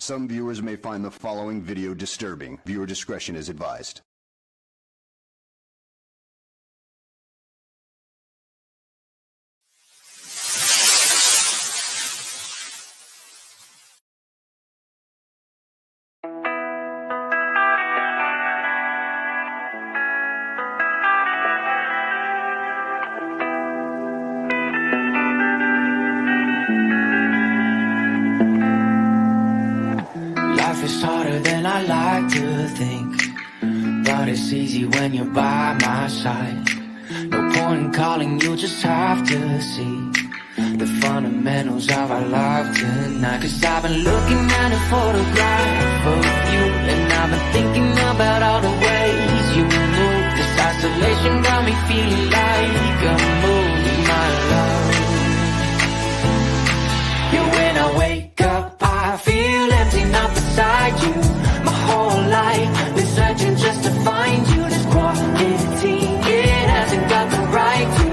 Some viewers may find the following video disturbing. Viewer discretion is advised. Life is harder than I like to think, but it's easy when you're by my side. No point in calling, you just have to see the fundamentals of our love tonight. Cause I've been looking at a photograph of you, and I've been thinking about all the ways you move. This isolation got me feeling like I'm moving my love. Yeah, when I wake up, I feel empty, not beside you. My whole life been searching just to find you. This quality, it hasn't got the right to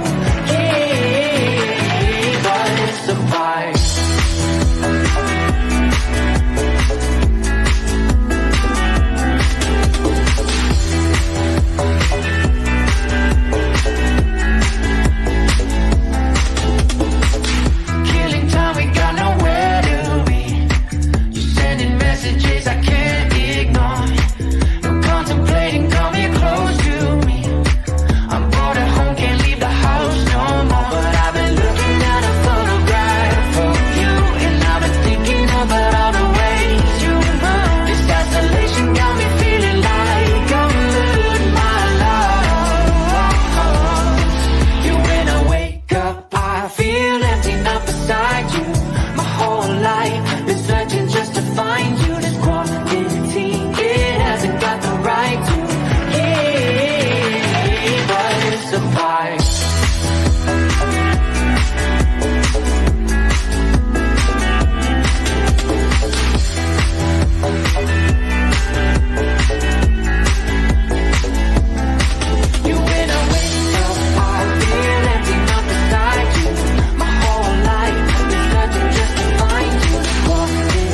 keep us apart. Killing time, we got nowhere to be. You're sending messages I can't ignore. No contemplating, come here close to me. I'm bored at home, can't leave the house no more. But I've been looking at a photograph of you, and I've been thinking about all the ways you move. This isolation got me feeling like I'm losing my love. Yeah, when I wake up, I feel empty, not beside you. My whole life been searching just to find you. This quality, it hasn't got the right to keep us apart. You, when I wake up, I feel empty, not beside you. My whole life been searching just to find you. This quality,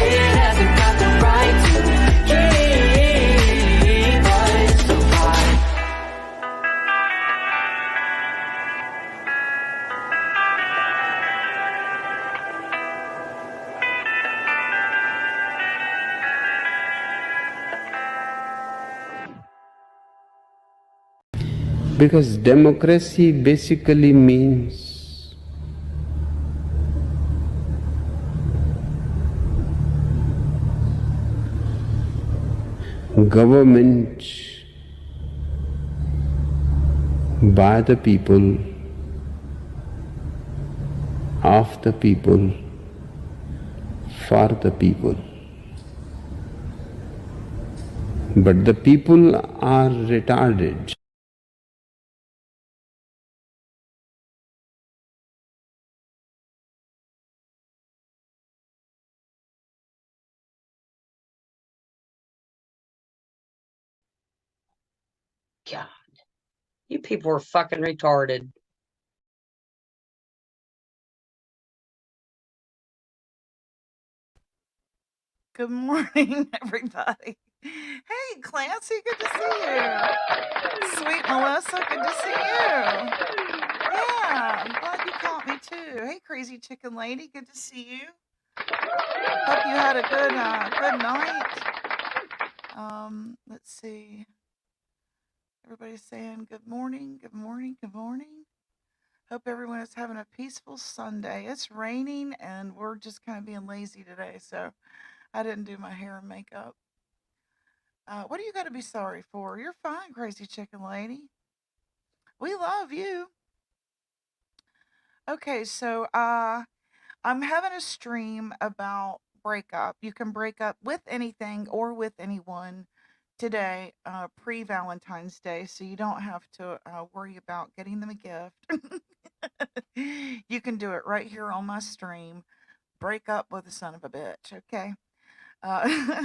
it hasn't got the right to keep us apart. Because democracy basically means government by the people, of the people, for the people. But the people are retarded. God, you people are fucking retarded. Good morning, everybody. Hey, Clancy, good to see you. Sweet Melissa, good to see you. Yeah, I'm glad you caught me too. Hey, Crazy Chicken Lady, good to see you. Hope you had a good night. Let's see. Everybody's saying good morning, good morning, good morning. Hope everyone is having a peaceful Sunday. It's raining and we're just kind of being lazy today, so I didn't do my hair and makeup. What do you got to be sorry for? You're fine, Crazy Chicken Lady. We love you. Okay, so I'm having a stream about breakup. You can break up with anything or with anyone today, pre Valentine's Day, so you don't have to worry about getting them a gift. You can do it right here on my stream. Break up with a son of a bitch, okay?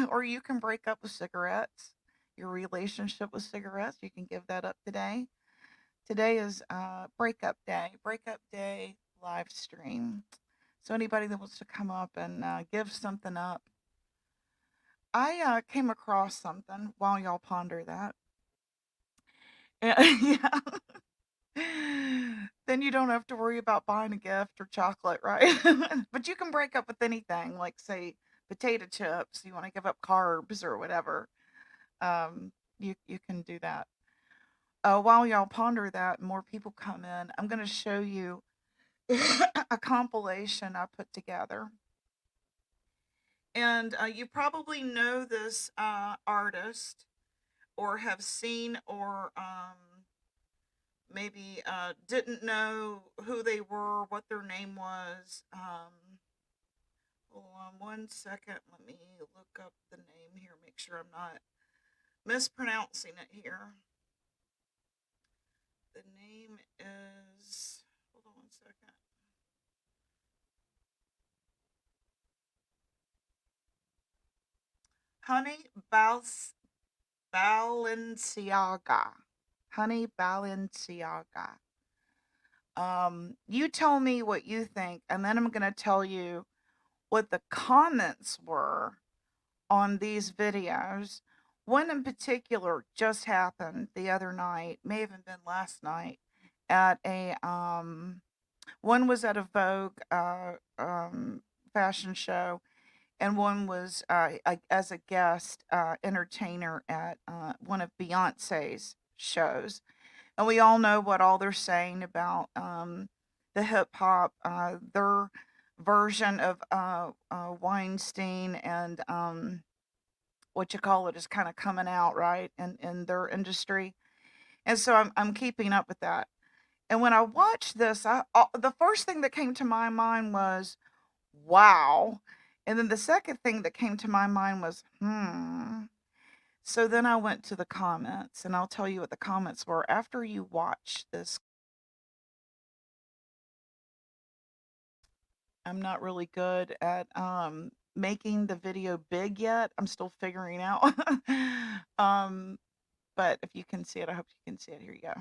Or you can break up with cigarettes. Your relationship with cigarettes, you can give that up today. Today is breakup day live stream. So anybody that wants to come up and give something up, I came across something while y'all ponder that. Yeah. Then you don't have to worry about buying a gift or chocolate, right? But you can break up with anything, like say potato chips. You want to give up carbs or whatever. You can do that. While y'all ponder that, more people come in. I'm going to show you a compilation I put together. And you probably know this artist, or have seen, or maybe didn't know who they were, what their name was. Hold on one second. Let me look up the name here, make sure I'm not mispronouncing it here. The name is, hold on one second. Honey Balenciaga. Honey Balenciaga. You tell me what you think, and then I'm going to tell you what the comments were on these videos. One in particular just happened the other night, may have even been last night, at a one was at a Vogue fashion show, and one was as a guest entertainer at one of Beyonce's shows. And we all know what all they're saying about the hip hop, their version of Weinstein, and what you call it is kind of coming out, right, in their industry. And so I'm keeping up with that. And when I watched this, the first thing that came to my mind was, wow. And then the second thing that came to my mind was, So then I went to the comments, and I'll tell you what the comments were after you watch this. I'm not really good at making the video big yet. I'm still figuring out. But if you can see it, I hope you can see it. Here you go.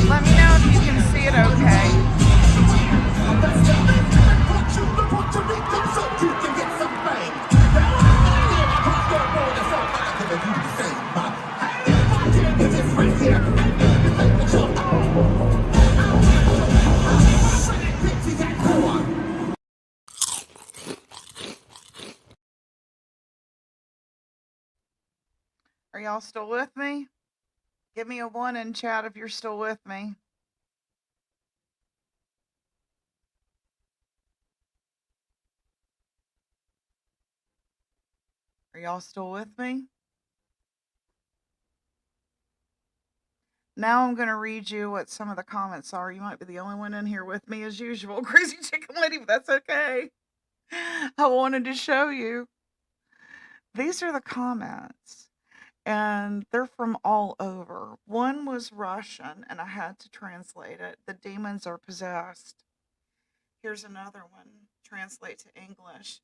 Let me know if you can see it okay. Are y'all still with me? Give me a 1 in chat if you're still with me. Are y'all still with me? Now I'm going to read you what some of the comments are. You might be the only one in here with me as usual, Crazy Chicken Lady, but that's okay. I wanted to show you. These are the comments, and they're from all over. One was Russian, and I had to translate it. The demons are possessed. Here's another one. Translate to English.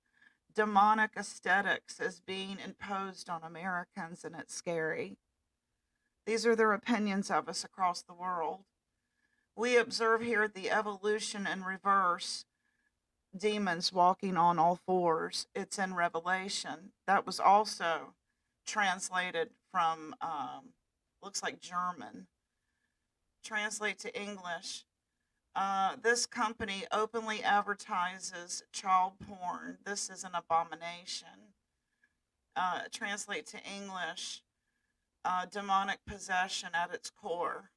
Demonic aesthetics is being imposed on Americans, and it's scary. These are their opinions of us across the world. We observe here the evolution in reverse. Demons walking on all fours. It's in Revelation. That was also translated from, looks like German. Translate to English. This company openly advertises child porn. This is an abomination. Translate to English. Demonic possession at its core.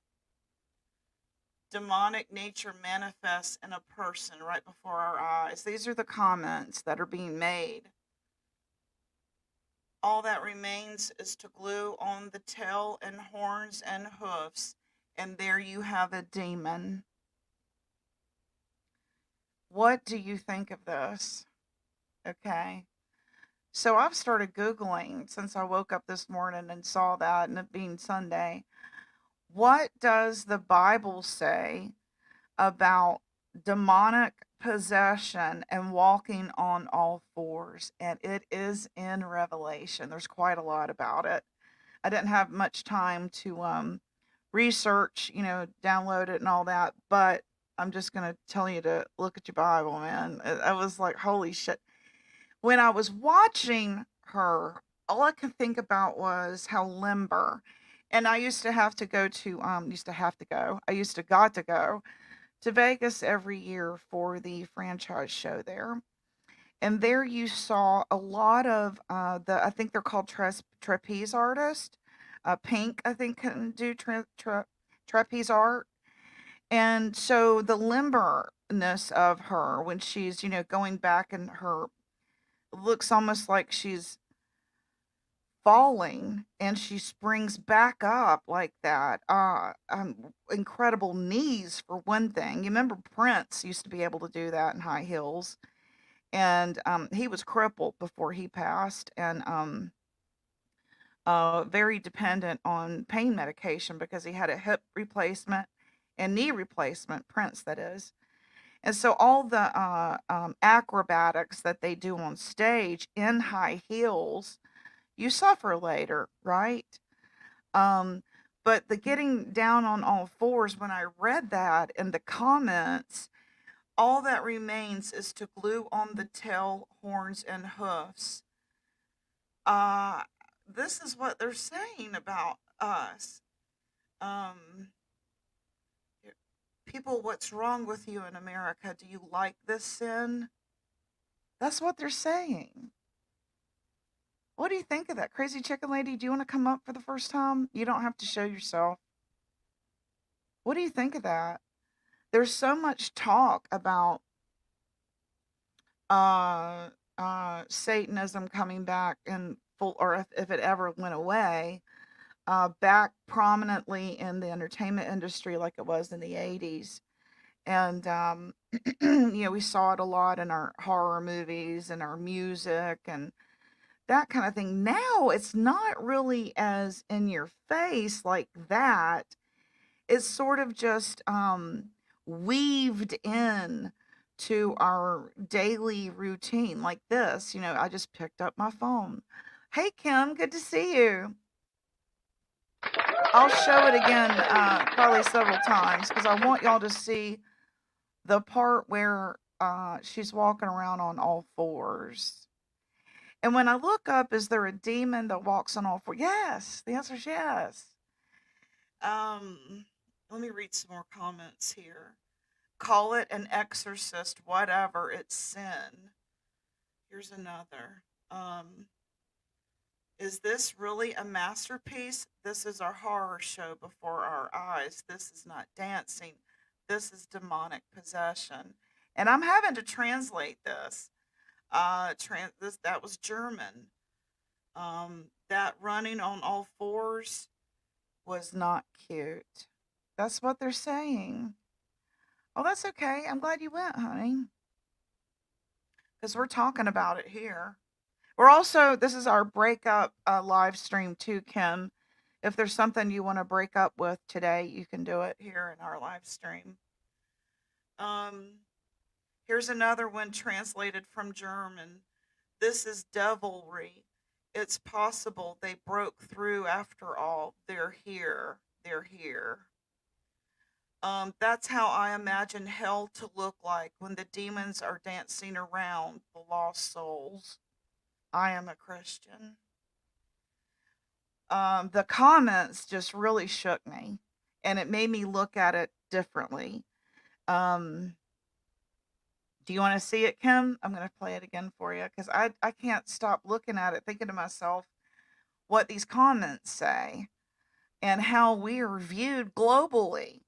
Demonic nature manifests in a person right before our eyes. These are the comments that are being made. All that remains is to glue on the tail and horns and hoofs, and there you have a demon. What do you think of this? Okay. So I've started Googling since I woke up this morning and saw that, and it being Sunday. What does the Bible say about demonic possession and walking on all fours? And it is in Revelation. There's quite a lot about it. I didn't have much time to research, download it and all that, but I'm just going to tell you to look at your Bible, man. I was like, holy shit. When I was watching her, all I could think about was how limber. And I used to got to go to Vegas every year for the franchise show there. And there you saw a lot of I think they're called trapeze artists. Pink, I think, can do trapeze art. And so the limberness of her when she's, going back, and her looks almost like she's falling and she springs back up like that. Incredible knees for one thing. You remember Prince used to be able to do that in high heels, and he was crippled before he passed, and very dependent on pain medication because he had a hip replacement and knee replacement. Prince, that is. And so all the acrobatics that they do on stage in high heels, you suffer later, right? But the getting down on all fours, when I read that in the comments, all that remains is to glue on the tail, horns, and hoofs. This is what they're saying about us. People, what's wrong with you in America? Do you like this sin? That's what they're saying. What do you think of that? Crazy Chicken Lady, do you want to come up for the first time? You don't have to show yourself. What do you think of that? There's so much talk about Satanism coming back in full, or if it ever went away, back prominently in the entertainment industry like it was in the 80s. And, we saw it a lot in our horror movies and our music and that kind of thing. Now it's not really as in your face like that. It's sort of just weaved in to our daily routine like this. I just picked up my phone. Hey, Kim, good to see you. I'll show it again probably several times because I want y'all to see the part where she's walking around on all fours. And when I look up, is there a demon that walks on all fours? Yes, the answer is yes. Let me read some more comments here. Call it an exorcist, whatever, it's sin. Here's another. Is this really a masterpiece? This is a horror show before our eyes. This is not dancing. This is demonic possession. And I'm having to translate this. That was German. That running on all fours was not cute. That's what they're saying. Oh, that's okay. I'm glad you went, honey. Because we're talking about it here. We're also, this is our breakup live stream too, Kim. If there's something you want to break up with today, you can do it here in our live stream. Here's another one translated from German. This is devilry. It's possible they broke through after all. They're here. They're here. That's how I imagine hell to look like when the demons are dancing around the lost souls. I am a Christian. The comments just really shook me, and it made me look at it differently. Do you want to see it, Kim? I'm going to play it again for you because I can't stop looking at it, thinking to myself what these comments say and how we are viewed globally.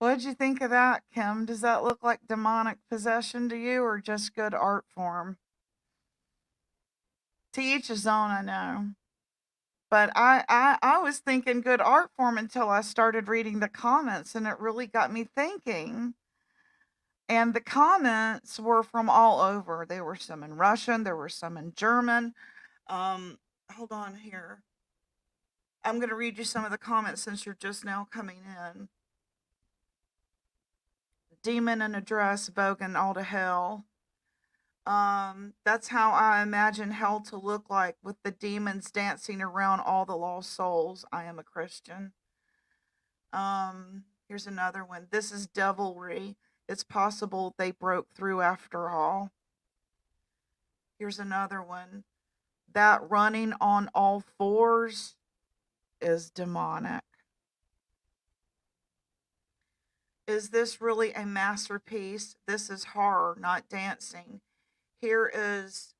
What did you think of that, Kim? Does that look like demonic possession to you or just good art form? To each his own, I know. But I was thinking good art form until I started reading the comments, and it really got me thinking. And the comments were from all over. There were some in Russian, there were some in German. Hold on here. I'm going to read you some of the comments since you're just now coming in. Demon in a dress, bogan all to hell. That's how I imagine hell to look like with the demons dancing around all the lost souls. I am a Christian. Here's another one. This is devilry. It's possible they broke through after all. Here's another one. That running on all fours is demonic. Is this really a masterpiece? This is horror, not dancing. Here is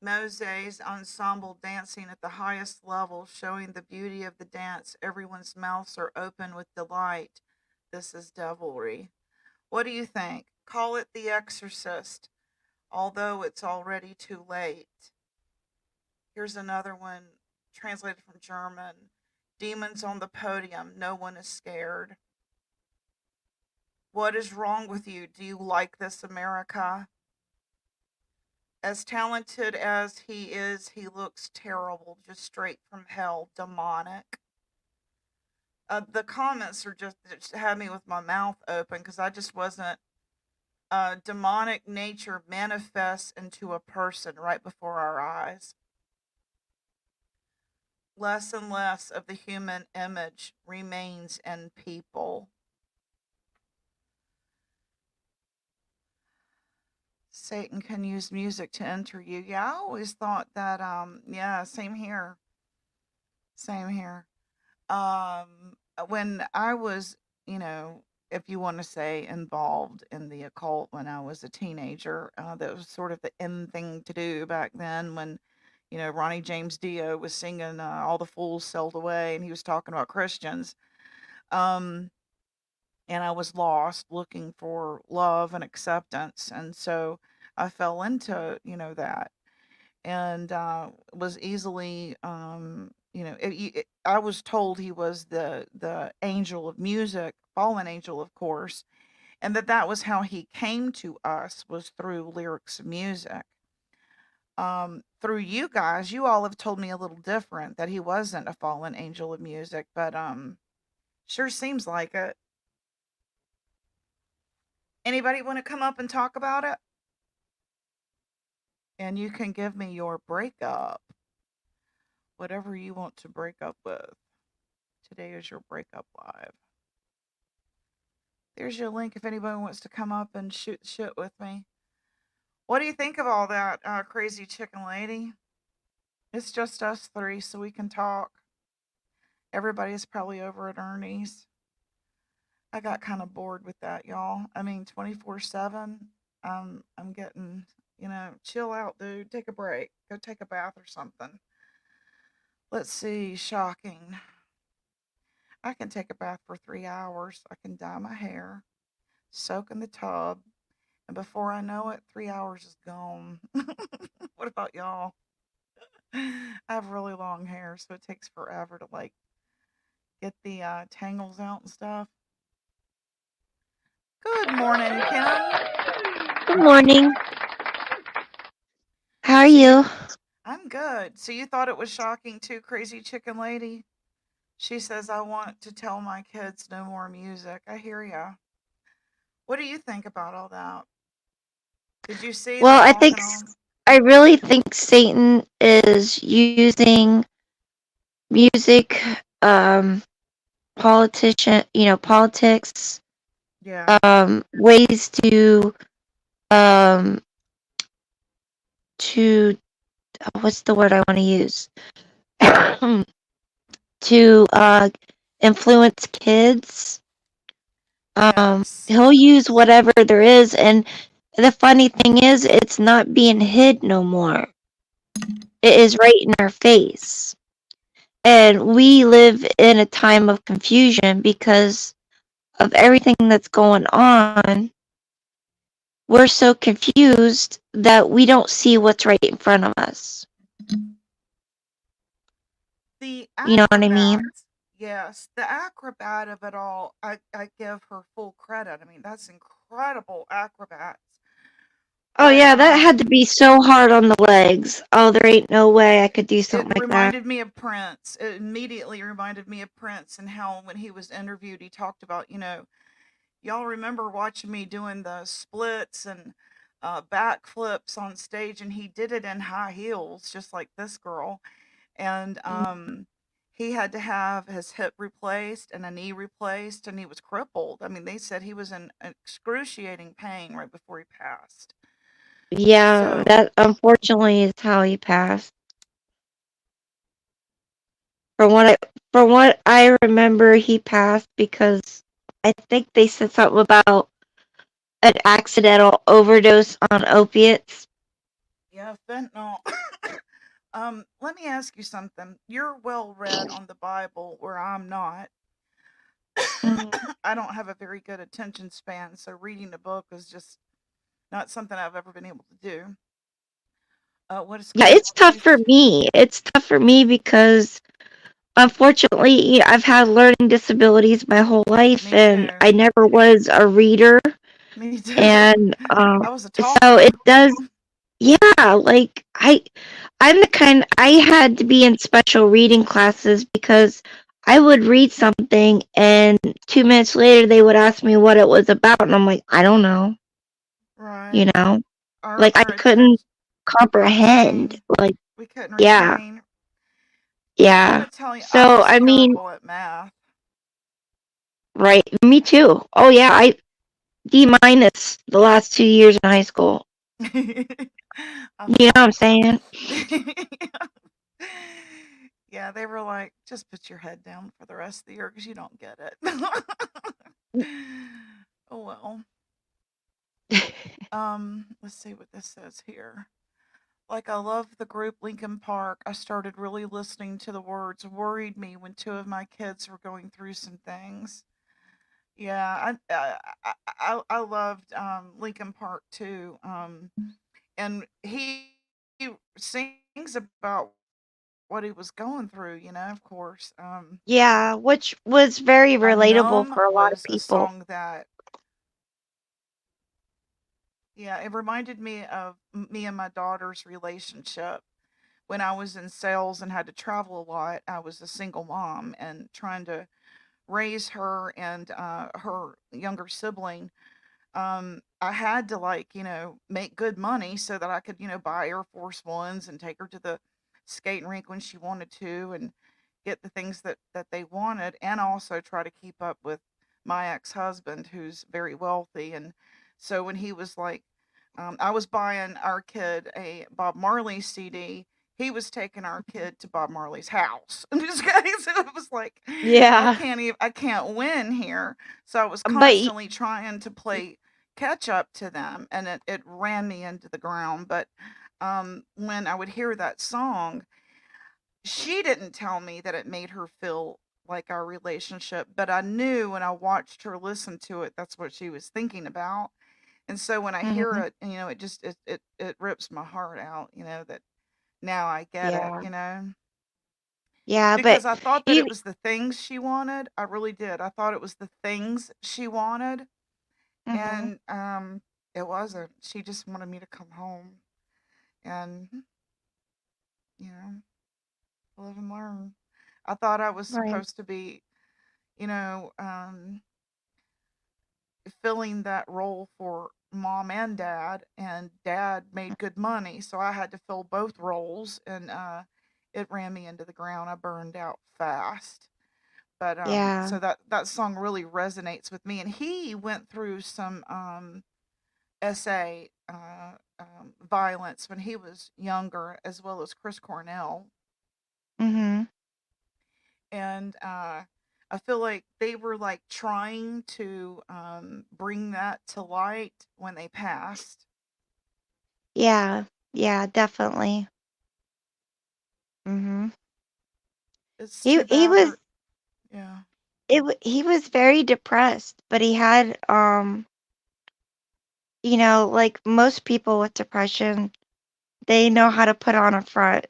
Moset's ensemble dancing at the highest level, showing the beauty of the dance. Everyone's mouths are open with delight. This is devilry. What do you think? Call it The Exorcist, although it's already too late. Here's another one, translated from German. Demons on the podium. No one is scared. What is wrong with you? Do you like this, America? As talented as he is, he looks terrible, just straight from hell, demonic. The comments are just had me with my mouth open because I just wasn't. Demonic nature manifests into a person right before our eyes. Less and less of the human image remains in people. Satan can use music to enter you. Yeah, I always thought that, yeah, same here. Same here. When I was, if you want to say involved in the occult when I was a teenager, that was sort of the in thing to do back then when, Ronnie James Dio was singing All the Fools Sailed Away and he was talking about Christians. And I was lost looking for love and acceptance. And so I fell into, that and was easily, I was told he was the angel of music, fallen angel, of course, and that was how he came to us was through lyrics of music. Through you guys, you all have told me a little different that he wasn't a fallen angel of music, but sure seems like it. Anybody want to come up and talk about it? And you can give me your breakup. Whatever you want to break up with. Today is your breakup live. There's your link if anybody wants to come up and shoot shit with me. What do you think of all that, crazy chicken lady? It's just us three, so we can talk. Everybody's probably over at Ernie's. I got kind of bored with that, y'all. I mean, 24/7. I'm getting, chill out, dude. Take a break. Go take a bath or something. Let's see. Shocking. I can take a bath for 3 hours. I can dye my hair, soak in the tub, and before I know it, 3 hours is gone. What about y'all? I have really long hair, so it takes forever to get the tangles out and stuff. Good morning, Kim. Good morning. How are So you? I'm good. So you thought it was shocking too, crazy chicken lady? She says, I want to tell my kids no more music. I hear ya. What do you think about all that? Did you see Well, them walking on? I really think Satan is using music, politics, Yeah. ways um, to, what's the word I want to use? To influence kids. Yes. He'll use whatever there is, and the funny thing is, it's not being hid no more. It is right in our face. And we live in a time of confusion because of everything that's going on. We're so confused that we don't see what's right in front of us. The You know what I mean? acrobat, yes, the acrobat of it all, I give her full credit. I mean, that's incredible acrobats. Oh But yeah, that had to be so hard on the legs. Oh, there ain't no way I could do it something like that. reminded me of Prince. It immediately reminded me of Prince and how when he was interviewed, he talked about, y'all remember watching me doing the splits and backflips on stage, and he did it in high heels, just like this girl. And he had to have his hip replaced and a knee replaced, and he was crippled. I mean, they said he was in excruciating pain right before he passed. Yeah, So, that unfortunately is how he passed. From what I remember, he passed because I think they said something about an accidental overdose on opiates. yeah, fentanyl. Let me ask you something. You're well read on the Bible, where I'm not. Mhm. I don't have a very good attention span, so reading a book is just not something I've ever been able to do. What is Yeah, coming it's to tough you? for me. It's tough for me because unfortunately, I've had learning disabilities my whole life, Me and too. I never was a reader. Me too. And I was a so talker. it does, yeah, like I'm the kind, I had to be in special reading classes because I would read something and 2 minutes later they would ask me what it was about, and I'm like, I don't know, you Right. know, Our like I our couldn't attention comprehend, retain. like, We couldn't yeah, retain. I'm yeah. gonna tell you, I So, was I mean, terrible at math. right, me too. Oh yeah, I D minus the last 2 years in high school. I You know what I'm saying? Yeah, they were like, just put your head down for the rest of the year because you don't get it. Oh well. Let's see what this says here. Like, I love the group Lincoln Park. I started really listening to the words. Worried me when two of my kids were going through some things. Yeah, I loved Lincoln Park too. And he sings about what he was going through. Of course. Yeah, which was very And relatable Numb for a lot of was a people. song that, yeah, it reminded me of me and my daughter's relationship. When I was in sales and had to travel a lot, I was a single mom and trying to raise her and her younger sibling. I had to, like, make good money so that I could, buy Air Force Ones and take her to the skating rink when she wanted to and get the things that they wanted, and also try to keep up with my ex-husband who's very wealthy. And so when he was like, I was buying our kid a Bob Marley CD. He was taking our kid to Bob Marley's house. And just so it was like, Yeah. I can't win here. So I was But constantly trying to play catch up to them, and it ran me into the ground. But when I would hear that song, she didn't tell me that it made her feel like our relationship, but I knew when I watched her listen to it, that's what she was thinking about. And so when I hear mhm, it, it just it rips my heart out, that now I get it, yeah. Yeah, but because I thought that you it was the things she wanted. I really did. I thought it was the things she wanted, mhm, and it wasn't. She just wanted me to come home and, you know, live and learn. I thought I was right. supposed to be, you know, um, filling that role for mom and dad, and dad made good money, so I had to fill both roles, and it ran me into the ground. I burned out fast. But Yeah. so that song really resonates with me, and he went through some SA violence when he was younger, as well as Chris Cornell. Mhm. And I feel like they were like trying to bring that to light when they passed. Yeah. Yeah, definitely. Mhm. It's He too he bad was her. Yeah. he was very depressed, but he had like most people with depression, they know how to put on a front,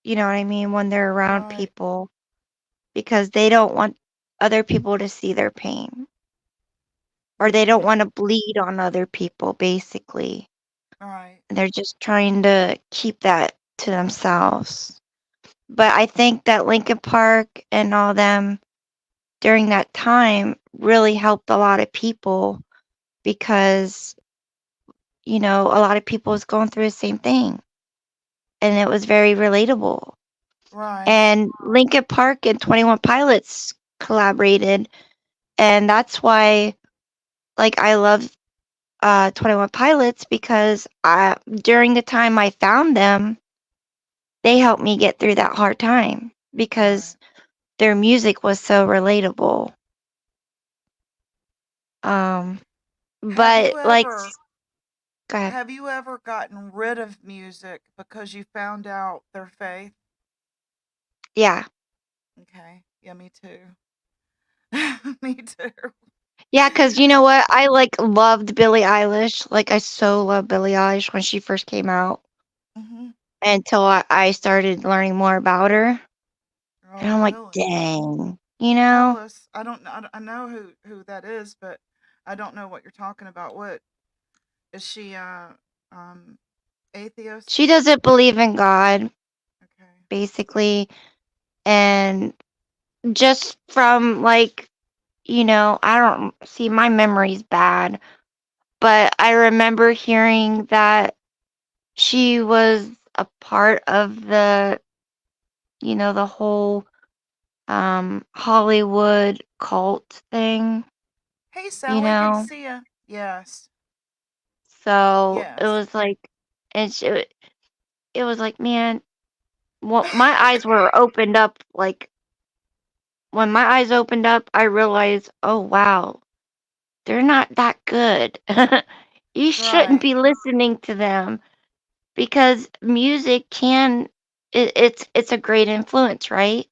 you know what I mean, when they're around Right. people because they don't want other people to see their pain or they don't Yeah. want to bleed on other people basically. Right. They're just trying to keep that to themselves. But I think that Lincoln Park and all them during that time really helped a lot of people because, a lot of people was going through the same thing and it was very relatable. Right. And Lincoln Park and 21 Pilots collaborated, and that's why like I love 21 Pilots because during the time I found them, they helped me get through that hard time because their music was so relatable. Have But you like, ever go ahead. have you ever gotten rid of music because you found out their faith? Yeah. Okay. Yeah, me too. Me too. Yeah, because you know what? I like loved Billie Eilish. Like I so loved Billie Eilish when she first came out Hmm. until I started learning more about her. And Oh, I'm like, really? dang, Tell us. I don't know. I know who that is, but I don't know what you're talking about. What is she? Um, atheist? she doesn't believe in God, Okay. basically. And just from like, I don't see my memory's bad, but I remember hearing that she was a part of the whole Hollywood cult thing, Hey, you Sally. Good to know? see you. Yes. So it Yes. was like, and it was like, man, what my eyes were opened up. Like when my eyes opened up, I realized, oh wow, they're not that good. You shouldn't Right. be listening to them because music it's a great influence, right?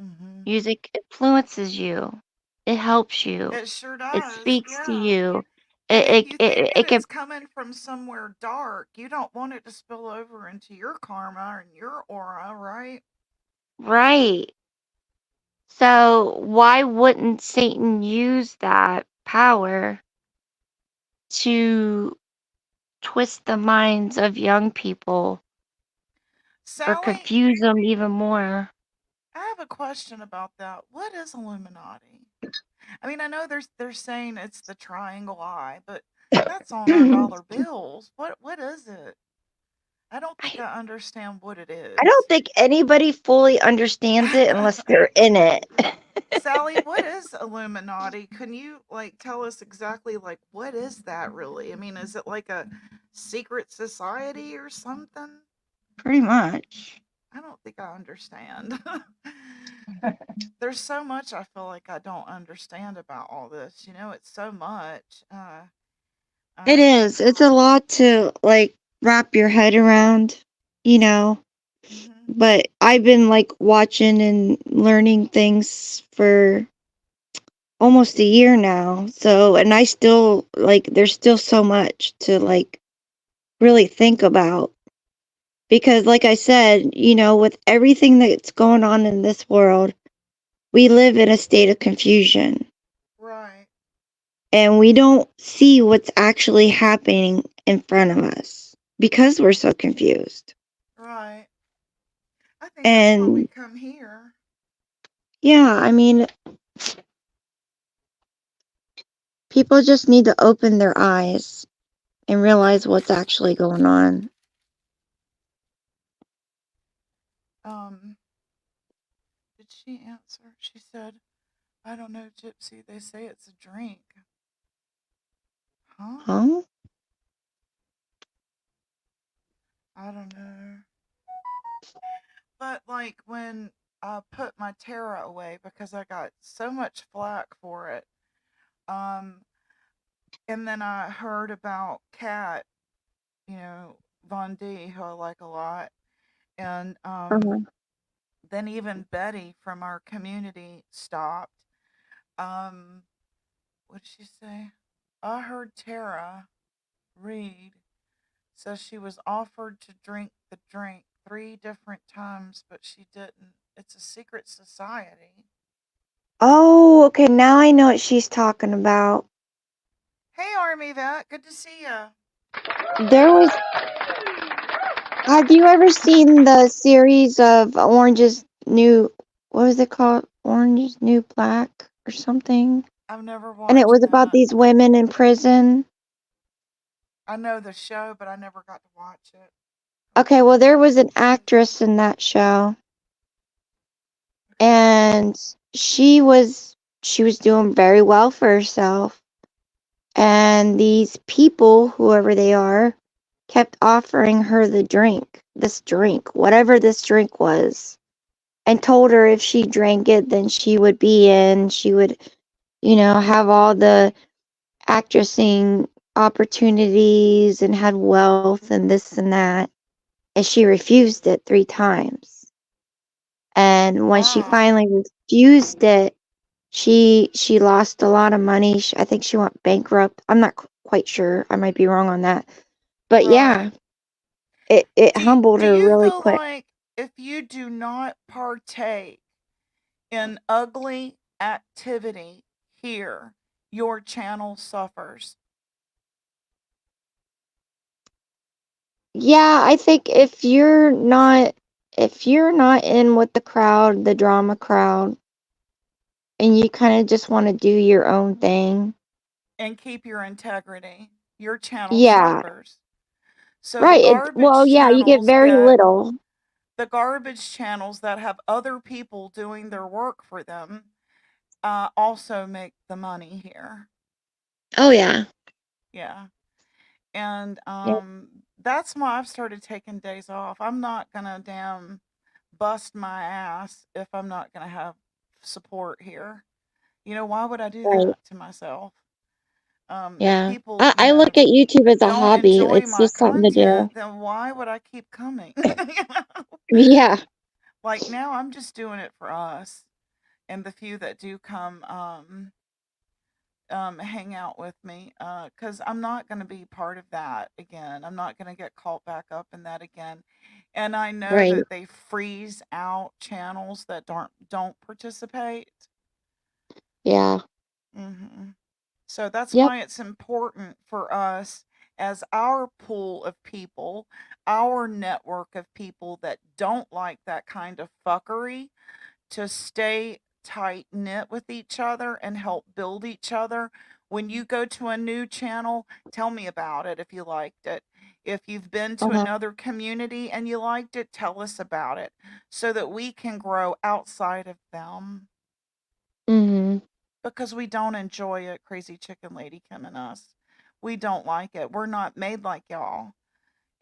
Hmm. Music influences you. It helps you. It sure It does. speaks to Yeah. you. And if It you it think it, that it can it's coming from somewhere dark, you don't want it to spill over into your karma and your aura, right? right. So why wouldn't Satan use that power to twist the minds of young people or Sally, confuse them even more? I have a question about that. What is Illuminati? I mean, I know they're saying it's the triangle eye, but that's on our I dollar bills. What is it? I don't think I understand what it I don't is. think anybody fully understands it unless they're in it. Sally, what is Illuminati? Can you like tell us exactly like what is that really? I mean, is it like a secret society or something? Pretty much. I don't think I understand. There's so much I feel like I don't understand about all this. It's so much. It Um, is. It's a lot to like wrap your head around, you know. mhm. But I've been like watching and learning things for almost a year now. So, and I still like there's still so much to like really think about because like I said, with everything that's going on in this world, we live in a state of confusion Right, and we don't see what's actually happening in front of us because we're so confused. right. I think that's why we And come here. yeah, I mean, people just need to open their eyes and realize what's actually going on. Um, did she answer? She said, "I don't know, Gypsy. They say it's a drink." Huh? Huh? I don't know. But like when I put my Terra away because I got so much flack for it. Um, and then I heard about Kat, you know, Von D, who I like a lot, and Uh-huh. then even Betty from our community stopped. Um, what did she say? I heard Tara read says she was offered to drink the drink 3 different times, but she didn't. It's a secret society. Oh, okay. Now I know what she's talking about. Hey, Army Vet, good to see you. There was. Have you ever seen the series of Orange is New? What was it called? Orange is New Black or something? I've never And it watched was about that. these women in prison. I know the show, but I never got to watch it. Okay, well, there was an actress in that show, and she was doing very well for herself. And these people, whoever they are, kept offering her this drink, whatever this drink was, and told her if she drank it, then she would be in, she would, have all the actressing opportunities and had wealth and this and that. And she refused it 3 times. And when she Wow. finally refused it, she lost a lot of money. I think she went bankrupt. I'm not quite sure. I might be wrong on that. But Right. yeah, it Do humbled her you really feel quick. like if you do not partake in ugly activity here, your channel suffers? Yeah, I think if you're not in with the crowd, the drama crowd, and you kind of just want to do your own thing. And keep your integrity, your channel Yeah, suffers. So right. Well, yeah, you get very little. the garbage channels that have other people doing their work for them also make the money here. Oh yeah. Yeah. And Yeah. that's why I've started taking days off. I'm not gonna damn bust my ass if I'm not gonna have support here. Why would I do Right. that to myself? If Yeah. people, I look at YouTube as a don't hobby. enjoy It's my just something to do. content, then why would I keep coming? Yeah. Like now I'm just doing it for us and the few that do come hang out with me, because I'm not going to be part of that again. I'm not going to get caught back up in that again. And I know Right. that they freeze out channels that don't participate. Yeah. So that's Yep. why it's important for us as our pool of people, our network of people that don't like that kind of fuckery, to stay tight knit with each other and help build each other. When you go to a new channel, tell me about it if you liked it. If you've been to Uh-huh. another community and you liked it, tell us about it so that we can grow outside of them, Mhm. because we don't enjoy it, Crazy Chicken Lady Kim and us. We don't like it. We're not made like y'all,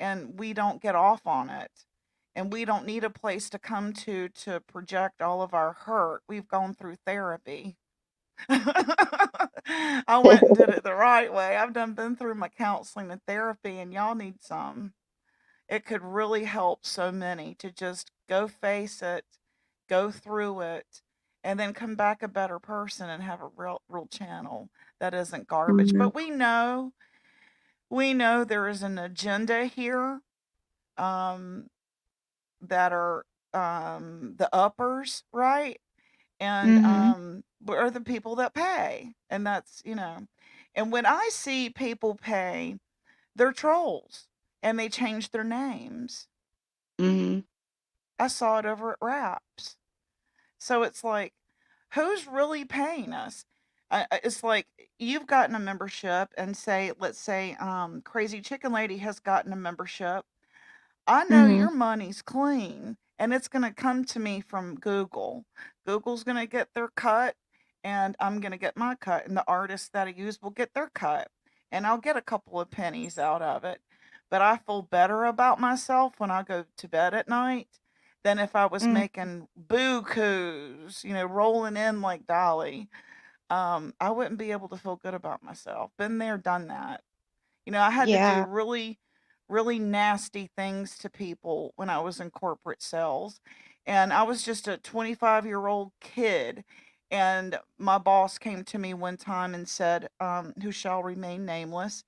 and we don't get off on it. And we don't need a place to come to project all of our hurt. We've gone through therapy. I went and did it the right way. I've been through my counseling and therapy, and y'all need some. It could really help so many to just go face it, go through it, and then come back a better person and have a real channel that isn't garbage. Mhm. But we know there is an agenda here, um, that are the uppers, right? And Mhm. are the people that pay, and that's and when I see people pay, they're trolls and they change their names. Mhm. I saw it over at Wraps. So it's like, who's really paying us? It's like you've gotten a membership, and let's say, Crazy Chicken Lady has gotten a membership. I know Mhm. your money's clean and it's going to come to me from Google. Google's going to get their cut and I'm going to get my cut, and the artists that I use will get their cut, and I'll get a couple of pennies out of it. But I feel better about myself when I go to bed at night than if I was Mm. making bukus, rolling in like Dolly. I wouldn't be able to feel good about myself. Been there, done that. I had to do Yeah. really, really nasty things to people when I was in corporate sales. And I was just a 25-year-old kid. And my boss came to me one time and said, who shall remain nameless,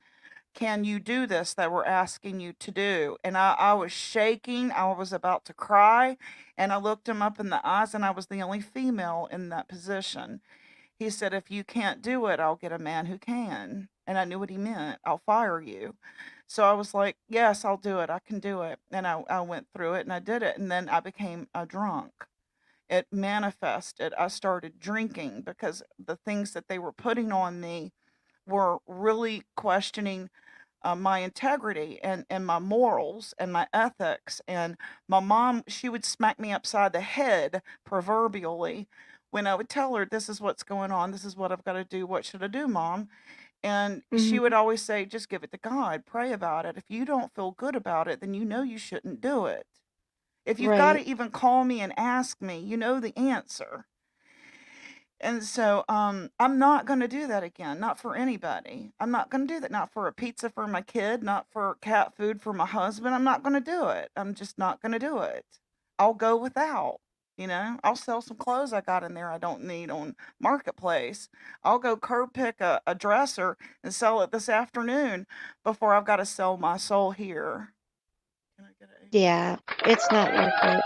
can you do this that we're asking you to do? And I was shaking. I was about to cry. And I looked him up in the eyes, and I was the only female in that position. He said, if you can't do it, I'll get a man who can. And I knew what he meant. I'll fire you. So I was like, yes, I'll do it. I can do it. And I went through it and I did it. And then I became a drunk. It manifested. I started drinking because the things that they were putting on me were really questioning my integrity and my morals and my ethics. And my mom, she would smack me upside the head, proverbially, when I would tell her, this is what's going on. This is what I've got to do. What should I do, Mom? And she would always say, just give it to God, pray about it. If you don't feel good about it, then you know you shouldn't do it. If you've got to Right. even call me and ask me, you know the answer. And so I'm not going to do that again, not for anybody. I'm not going to do that, not for a pizza for my kid, not for cat food for my husband. I'm not going to do it. I'm just not going to do it. I'll go without. I'll sell some clothes I got in there I don't need on Marketplace. I'll go curb pick a dresser and sell it this afternoon before I've got to sell my soul here. Can I get a Yeah, it's not worth it.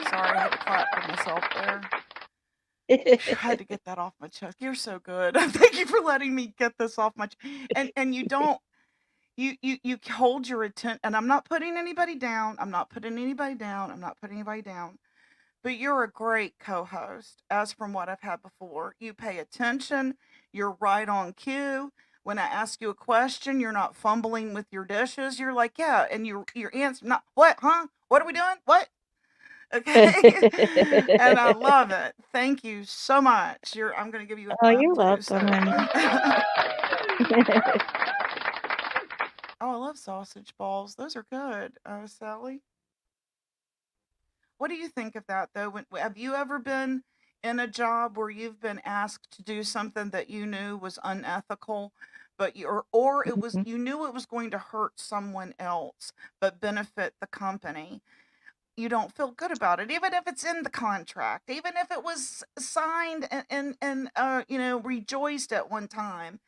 Sorry, I had to clap for myself there. I had to get that off my chest. You're so good. Thank you for letting me get this off my and you don't you hold your attention, and I'm not putting anybody down. I'm not putting anybody down. I'm not putting anybody down. But you're a great co-host, as from what I've had before. You pay attention. You're right on cue. When I ask you a question, you're not fumbling with your dishes. You're like, yeah, and your answer not what, huh? What are we doing? What? Okay. And I love it. Thank you so much. I'm going to give you a Oh, clap you're too. So, welcome, honey. oh, I love sausage balls. Those are good, Sally. What do you think of that though? Have you ever been in a job where you've been asked to do something that you knew was unethical, but or it was Mhm. you knew it was going to hurt someone else but benefit the company? You don't feel good about it, even if it's in the contract, even if it was signed and rejoiced at one time.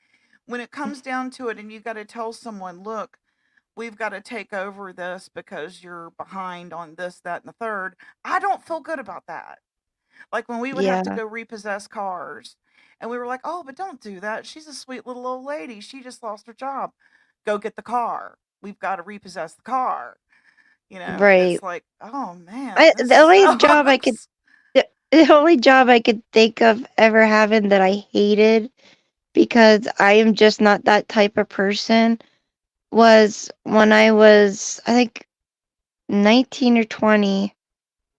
When it comes down to it, and you got to tell someone, look, we've got to take over this because you're behind on this, that, and the third. I don't feel good about that. Like when we would have to Yeah. go repossess cars, and we were like, oh, but don't do that. She's a sweet little old lady. She just lost her job. Go get the car. We've got to repossess the car. Right. It's like, oh man, this The only job I could sucks. the only job I could think of ever having that I hated because I am just not that type of person was when I was, I think, 19 or 20.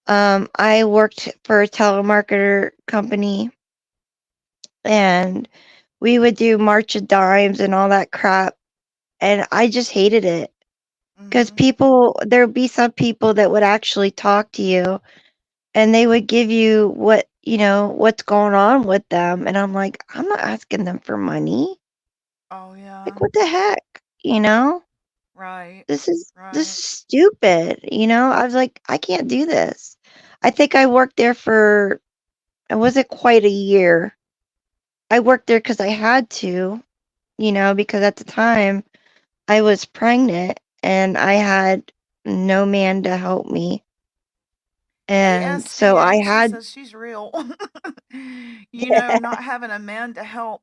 I worked for a telemarketer company and we would do March of Dimes and all that crap. And I just hated it because Hmm. there would be some people that would actually talk to you and they would give you what's going on with them. And I'm like, I'm not asking them for money. Oh Like, yeah, what the heck? You know? right, This right. is stupid. I was like, I can't do this. I think I worked there for it wasn't quite a year. I worked there because I had to, because at the time I was pregnant and I had no man to help me. Hey, And so I SBA, she had says she's real. Not having a man to help.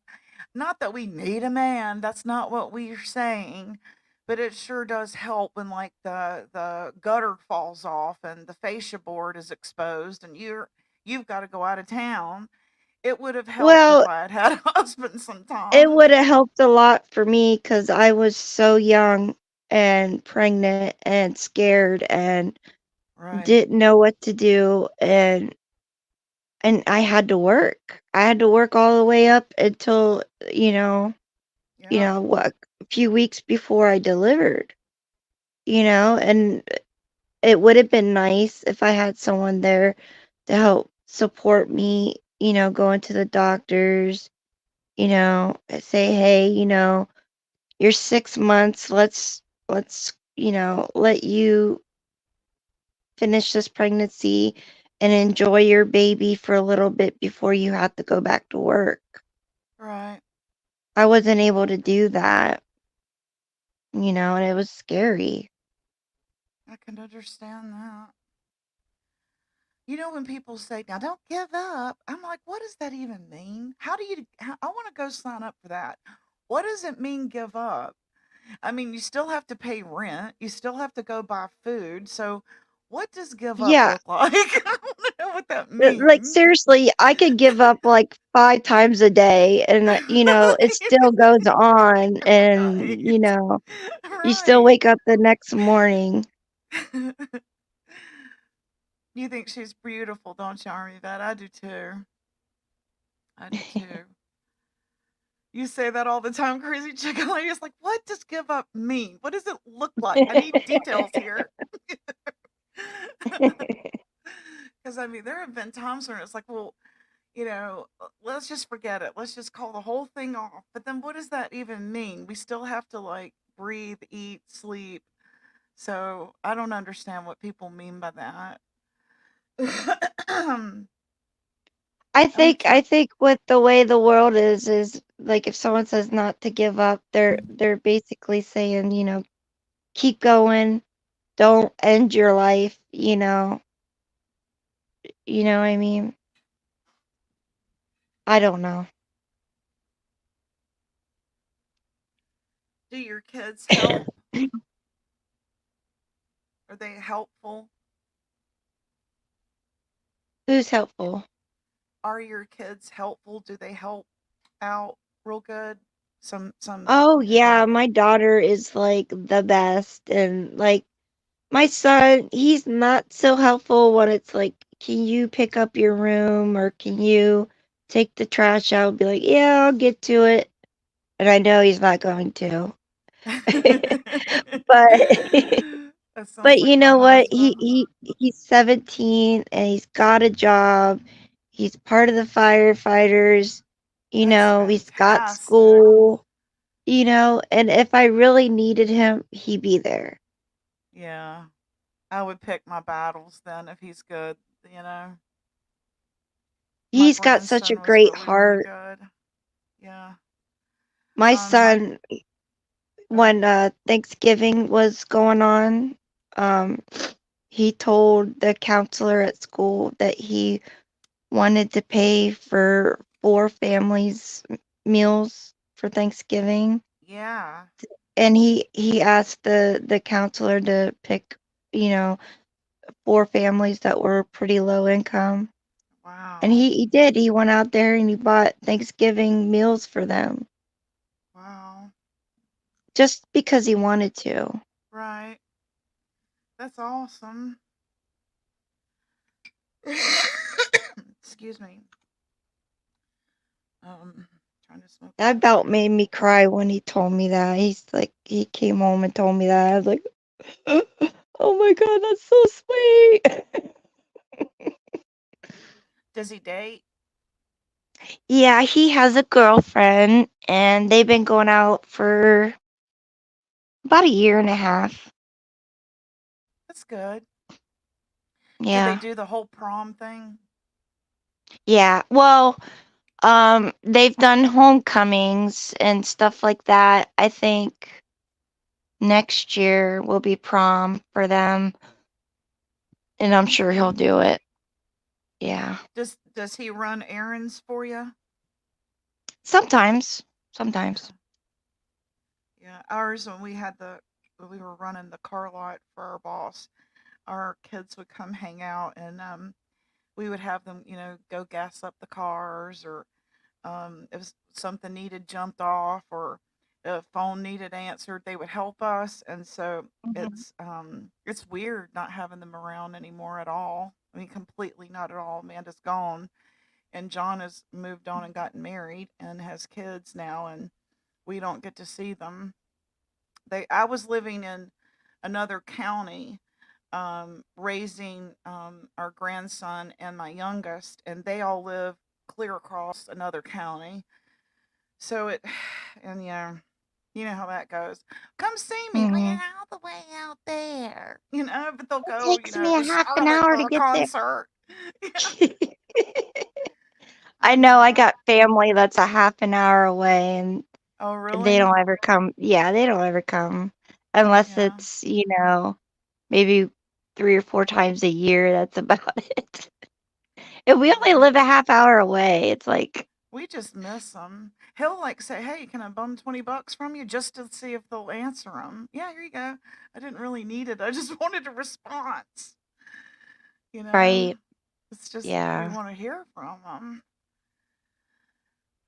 Not that we need a man. That's not what we're saying. But it sure does help when like the gutter falls off and the fascia board is exposed and you've got to go out of town. It would have helped if well, I had had a husband it sometimes. would have helped a lot for me because I was so young and pregnant and scared and Right. didn't know what to do and I had to work. I had to work all the way up until, Yeah. what, a few weeks before I delivered, and it would have been nice if I had someone there to help support me, going to the doctors, say, hey, you're 6 months. Let's, let you finish this pregnancy and enjoy your baby for a little bit before you have to go back to work. Right. I wasn't able to do that, and it was scary. I can understand that. When people say, now don't give up, I'm like, what does that even mean? I want to go sign up for that. What does it mean, give up? I mean, you still have to pay rent, you still have to go buy food. So, what does give up Yeah, look like? I don't know what that like means. seriously, I could give up like 5 times a day and it still goes on Right. and you still Right. wake up the next morning. You think she's beautiful, don't you, Army Vet? I do too. I do too. You say that all the time, Crazy Chicken Lady. It's like, what does give up mean? What does it look like? I need details here. Because I mean, there have been times when it's like, well, let's just forget it. Let's just call the whole thing off. But then what does that even mean? We still have to like breathe, eat, sleep. So I don't understand what people mean by that. I I'm trying. think with the way the world is like if someone says not to give up, they're basically saying, keep going, don't end your life, You know what I mean? I don't know. Do your kids help? Are they helpful? Who's helpful? Are your kids helpful? Do they help out real good? Some, Oh yeah, my daughter is like the best, and like my son, he's not so helpful when it's like, can you pick up your room or can you take the trash out? Be like, yeah, I'll get to it. And I know he's not going to. But That sounds but like you my know what? husband. He's 17 and he's got a job. He's part of the firefighters. That's He's got fantastic. school, and if I really needed him, he'd be there. Yeah. I would pick my battles then if he's good, you know. My He's got such a grandson was great really, really heart. good. Yeah. My My son, Go ahead. when Thanksgiving was going on, um, he told the counselor at school that he wanted to pay for 4 families' meals for Thanksgiving, Yeah. and he asked the counselor to pick, you know, 4 families that were pretty low income, and Wow. he did. He went out there and he bought Thanksgiving meals for them Wow. just because he wanted to. Right. That's awesome. Excuse me. Trying to smoke That this about made cigarette. me cry when he told me that. He's like, he came home and told me that. I was like, oh my God, that's so sweet. Does he date? Yeah, he has a girlfriend and they've been going out for about a year and a half. That's good. Do they Yeah. do the whole prom thing? Yeah. Well, they've done homecomings and stuff like that. I think next year will be prom for them, and I'm sure he'll Okay. do it. Yeah. Does he run errands for you? Sometimes. Yeah. Sometimes. Yeah. Ours when we were running the car lot for our boss, our kids would come hang out and we would have them, go gas up the cars or if something needed jumped off or a phone needed answered, they would help us. And so Mhm. it's weird not having them around anymore at all. I mean, completely not at all. Amanda's gone, and John has moved on and gotten married and has kids now, and we don't get to see them. I was living in another county, raising our grandson and my youngest, and they all live clear across another county. So and yeah, you know how that goes. Come see me. Well, you're Mhm. all the way out there, but they'll It go, takes me a to half an Charlotte hour for to a get there. concert. Yeah, I I know I know. got family that's a half an hour away and Oh, they really? don't ever come. Yeah, they don't ever come unless Yeah. it's, maybe 3 or 4 times a year. That's about it. And we only Yeah. live a half hour away. It's like, We just miss them. He'll like say, "Hey, can I bum $20 from you just to see if they'll answer them?" Yeah, here you go. I didn't really need it. I just wanted a response. You know, right. it's just we Yeah. want to hear from them.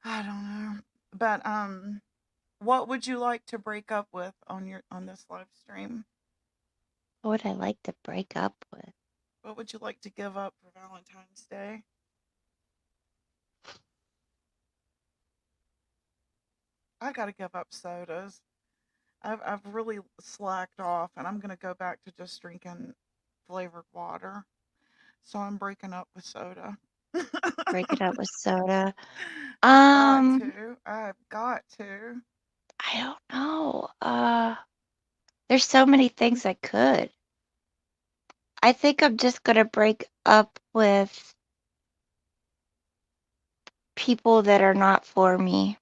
I don't know, but what would you like to break up with on this live stream? What would I like to break up with? What would you like to give up for Valentine's Day? I gotta give up sodas. I've really slacked off, and I'm gonna go back to just drinking flavored water. So I'm breaking up with soda. Break it up with soda. I've got Um, to. I've got to. I don't know. There's so many things I could. I think I'm just gonna break up with people that are not for me.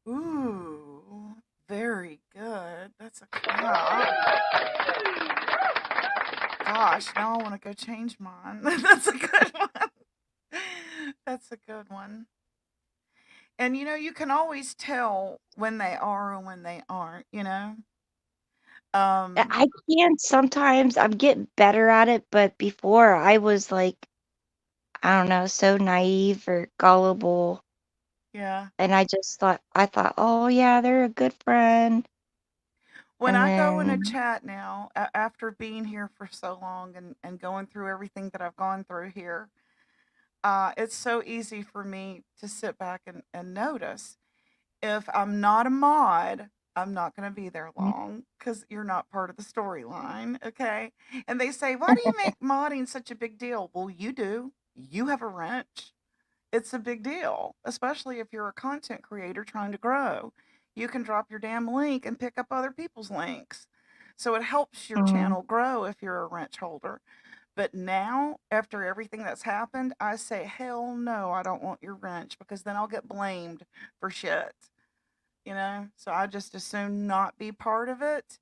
Ooh, very good. That's a clap. Gosh, now I want to go change mine. That's a good one. That's a good one. And you can always tell when they are and when they aren't, Um, I can sometimes. I'm getting better at it, but before I was like, I don't know, so naive or gullible, yeah. and I thought, oh yeah, they're a good friend, When and I go in a then chat now, after being here for so long and going through everything that I've gone through here, it's so easy for me to sit back and notice. If I'm not a mod, I'm not going to be there long because you're not part of the storyline. Okay. And they say, why do you make modding such a big deal? Well, you do. You have a wrench. It's a big deal, especially if you're a content creator trying to grow. You can drop your damn link and pick up other people's links. So it helps your Mhm. channel grow if you're a wrench holder. But now, after everything that's happened, I say, hell no, I don't want your wrench because then I'll get blamed for shit. So I just assume not be part of it.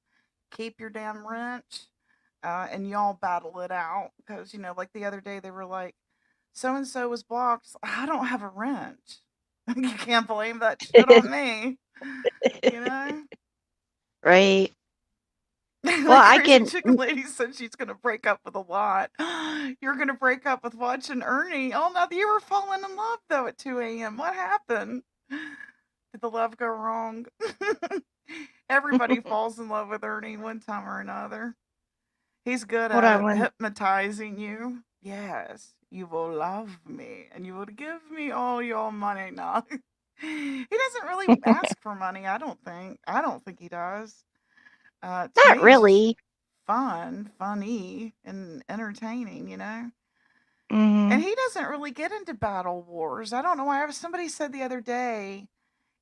Keep your damn wrench, and y'all battle it out. Because like the other day, they were like, "So and so was blocked." I don't have a wrench. You can't blame that shit on me. You know. Right. Well, Like I Crazy can. Chicken Lady said she's gonna break up with a lot. You're gonna break up with watching Ernie. Oh no, you were falling in love though at 2 a.m. What happened? Did the love go wrong? Everybody falls in love with Ernie one time or another. He's good Hold at on it, one. hypnotizing you. Yes, you will love me and you will give me all your money now. He doesn't really ask for money, I don't think. I don't think he does. To Not me, he's just really. funny, and entertaining. And Hmm. he doesn't really get into battle wars. I don't know why. Somebody said the other day,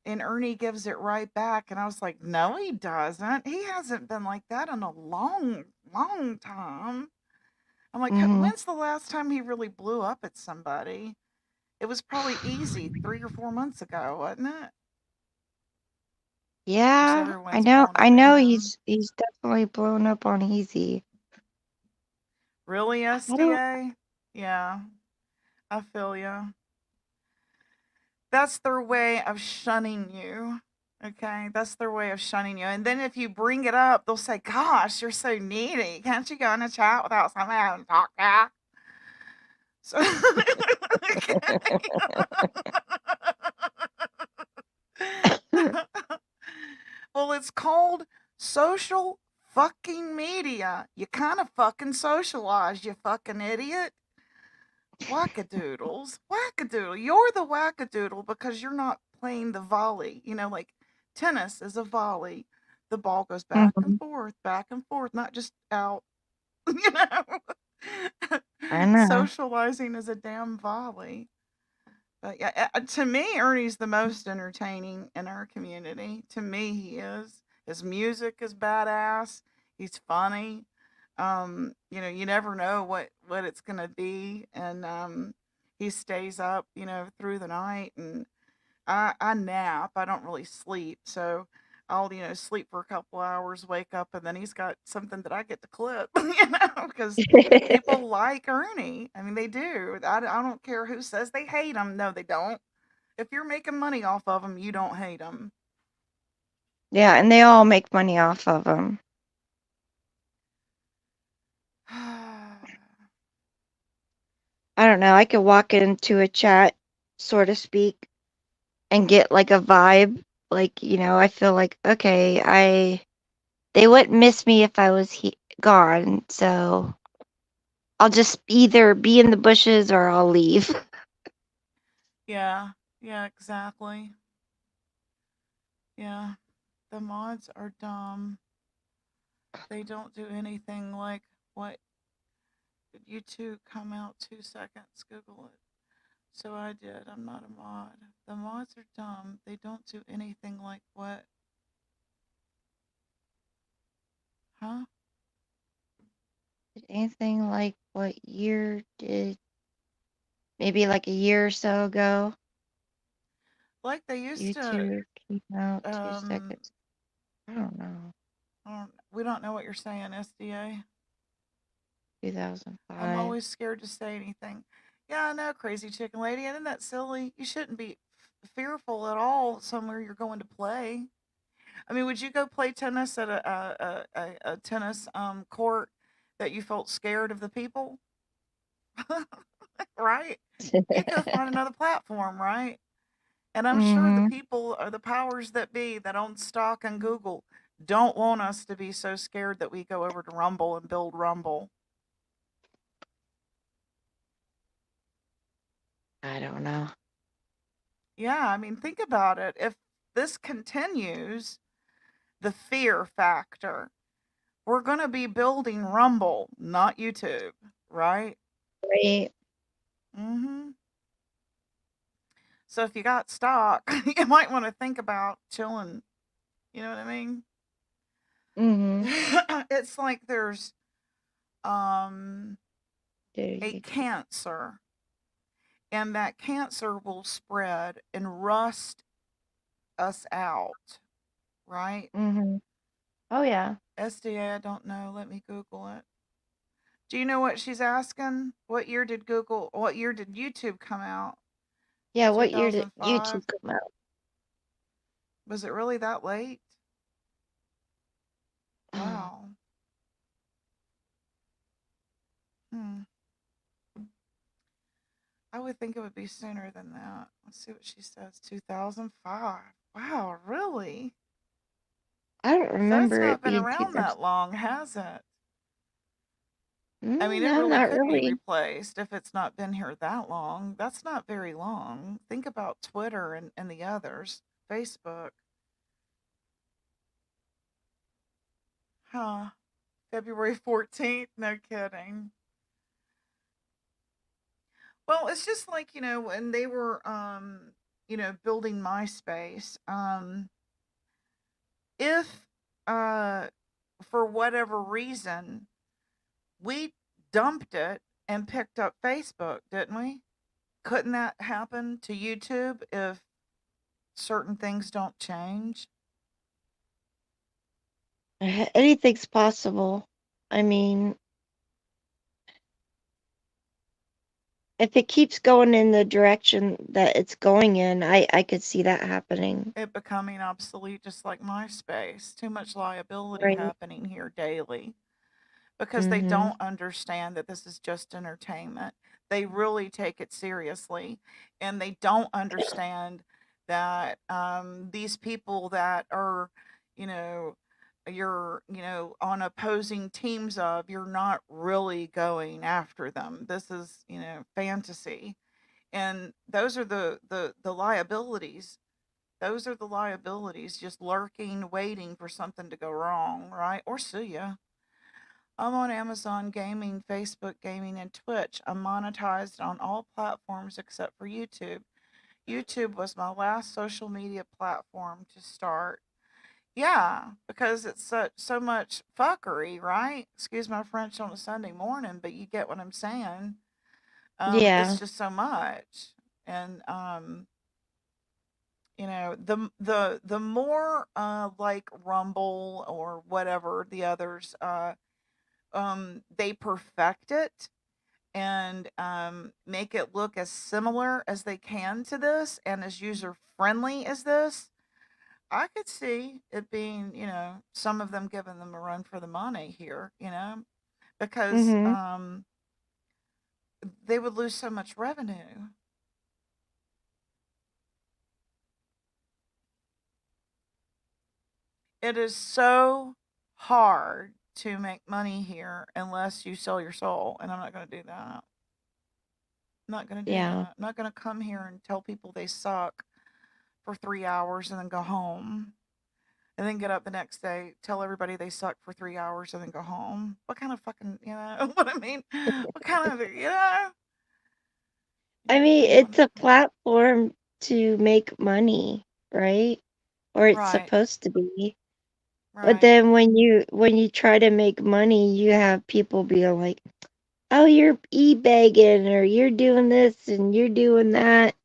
and Ernie gives it right back. And I was like, no, he doesn't. He hasn't been like that in a long, long time. I'm like, Hmm. when's the last time he really blew up at somebody? It was probably easy 3 or 4 months ago, wasn't it? Of course, Yeah, I everyone's know. pulling I up at know him. he's definitely blown up on easy. Really, I don't. SDA? Yeah, I feel ya. That's their way of shunning you. Okay, that's their way of shunning you. And then if you bring it up, they'll say, "Gosh, you're so needy. Can't you go in a chat without somebody having to talk to?" So, well, it's called social fucking media. You kind of fucking socialize, you fucking idiot. Wackadoodles. Wackadoodle. You're the wackadoodle because you're not playing the volley. Like tennis is a volley. The ball goes Mhm. back and forth, not just out. You know? I know. Socializing is a damn volley. But yeah, to me, Ernie's the most entertaining in our community. To me, he is. His music is badass. He's funny. You never know what it's gonna be, and he stays up, through the night, and I nap. I don't really sleep, so I'll sleep for a couple hours, wake up, and then he's got something that I get to clip, because people like Ernie. I mean, they do. I don't care who says they hate him. No, they don't. If you're making money off of him, you don't hate him. Yeah, and they all make money off of them. I don't know. I could walk into a chat, so to speak, and get like a vibe. Like, I feel like, okay, they wouldn't miss me if I was gone. So I'll just either be in the bushes or I'll leave. Yeah, yeah, exactly. Yeah, the mods are dumb. They don't do anything like what did YouTube come out 2 seconds? Google it. So I did. I'm not a mod. The mods are dumb. They don't do anything like what? Huh? Did anything like what year did? Maybe like a year or so ago. Like they used to. YouTube came out 2 Um, seconds. I don't know. We don't know what you're saying, SDA. 2005. I'm always scared to say anything. Yeah, I know, crazy chicken lady. Isn't that silly? You shouldn't be fearful at all somewhere you're going to play. I mean, would you go play tennis at a tennis court that you felt scared of the people? Right? You'd go find another platform, right? And I'm sure the Mhm. people or the powers that be that own stock in Google don't want us to be so scared that we go over to Rumble and build Rumble. I don't know. Yeah, I mean, think about it. If this continues, the fear factor, we're going to be building Rumble, not YouTube, right? Right. Mm-hmm. So if you got stock, you might want to think about chilling. You know what I mean? Mhm. It's like there's a Dude. cancer, and that cancer will spread and rust us out, right? Mhm. Oh yeah. SDA, I don't know. Let me Google it. Do you know what she's asking? What year did YouTube come out? Yeah, what year did 2005? YouTube come out? Was it really that late? Wow. Hmm. I would think it would be sooner than that. Let's see what she says. 2005. Wow, really? I don't So it's remember not it been being around that long, has it? I mean, it No, really not could be really. replaced if it's not been here that long. That's not very long. Think about Twitter and the others. Facebook. Huh. February 14th? No kidding. Well, it's just like, when they were building MySpace, if for whatever reason we dumped it and picked up Facebook, didn't we? Couldn't that happen to YouTube if certain things don't change? Anything's possible. I mean, if it keeps going in the direction that it's going in, I could see that happening. It becoming obsolete just like MySpace. Too much liability Right. happening here daily because they Mhm. don't understand that this is just entertainment. They really take it seriously, and they don't understand that these people that are, you know, you're, on opposing teams of, you're not really going after them. This is, fantasy. And those are the liabilities. Those are the liabilities, just lurking, waiting for something to go wrong, right? Or sue you. I'm on Amazon Gaming, Facebook Gaming, and Twitch. I'm monetized on all platforms except for YouTube. YouTube was my last social media platform to start. Yeah, because it's so much fuckery, right? Excuse my French on a Sunday morning, but you get what I'm saying. It's Yeah. just so much, and the more like Rumble or whatever the others, they perfect it and make it look as similar as they can to this and as user friendly as this. I could see it being, some of them giving them a run for the money here, because Mhm. they would lose so much revenue. It is so hard to make money here unless you sell your soul, and I'm not going to do that. I'm not going to do Yeah. that. I'm not going to come here and tell people they suck for 3 hours and then go home. and then get up the next day, tell everybody they suck for 3 hours, and then go home. What kind of fucking, what I mean? What kind of, I mean, you it's want a platform to make money, right? Or it's right, supposed to be. But right. then when you try to make money, you have people being like, "Oh, you're e-begging or you're doing this and you're doing that."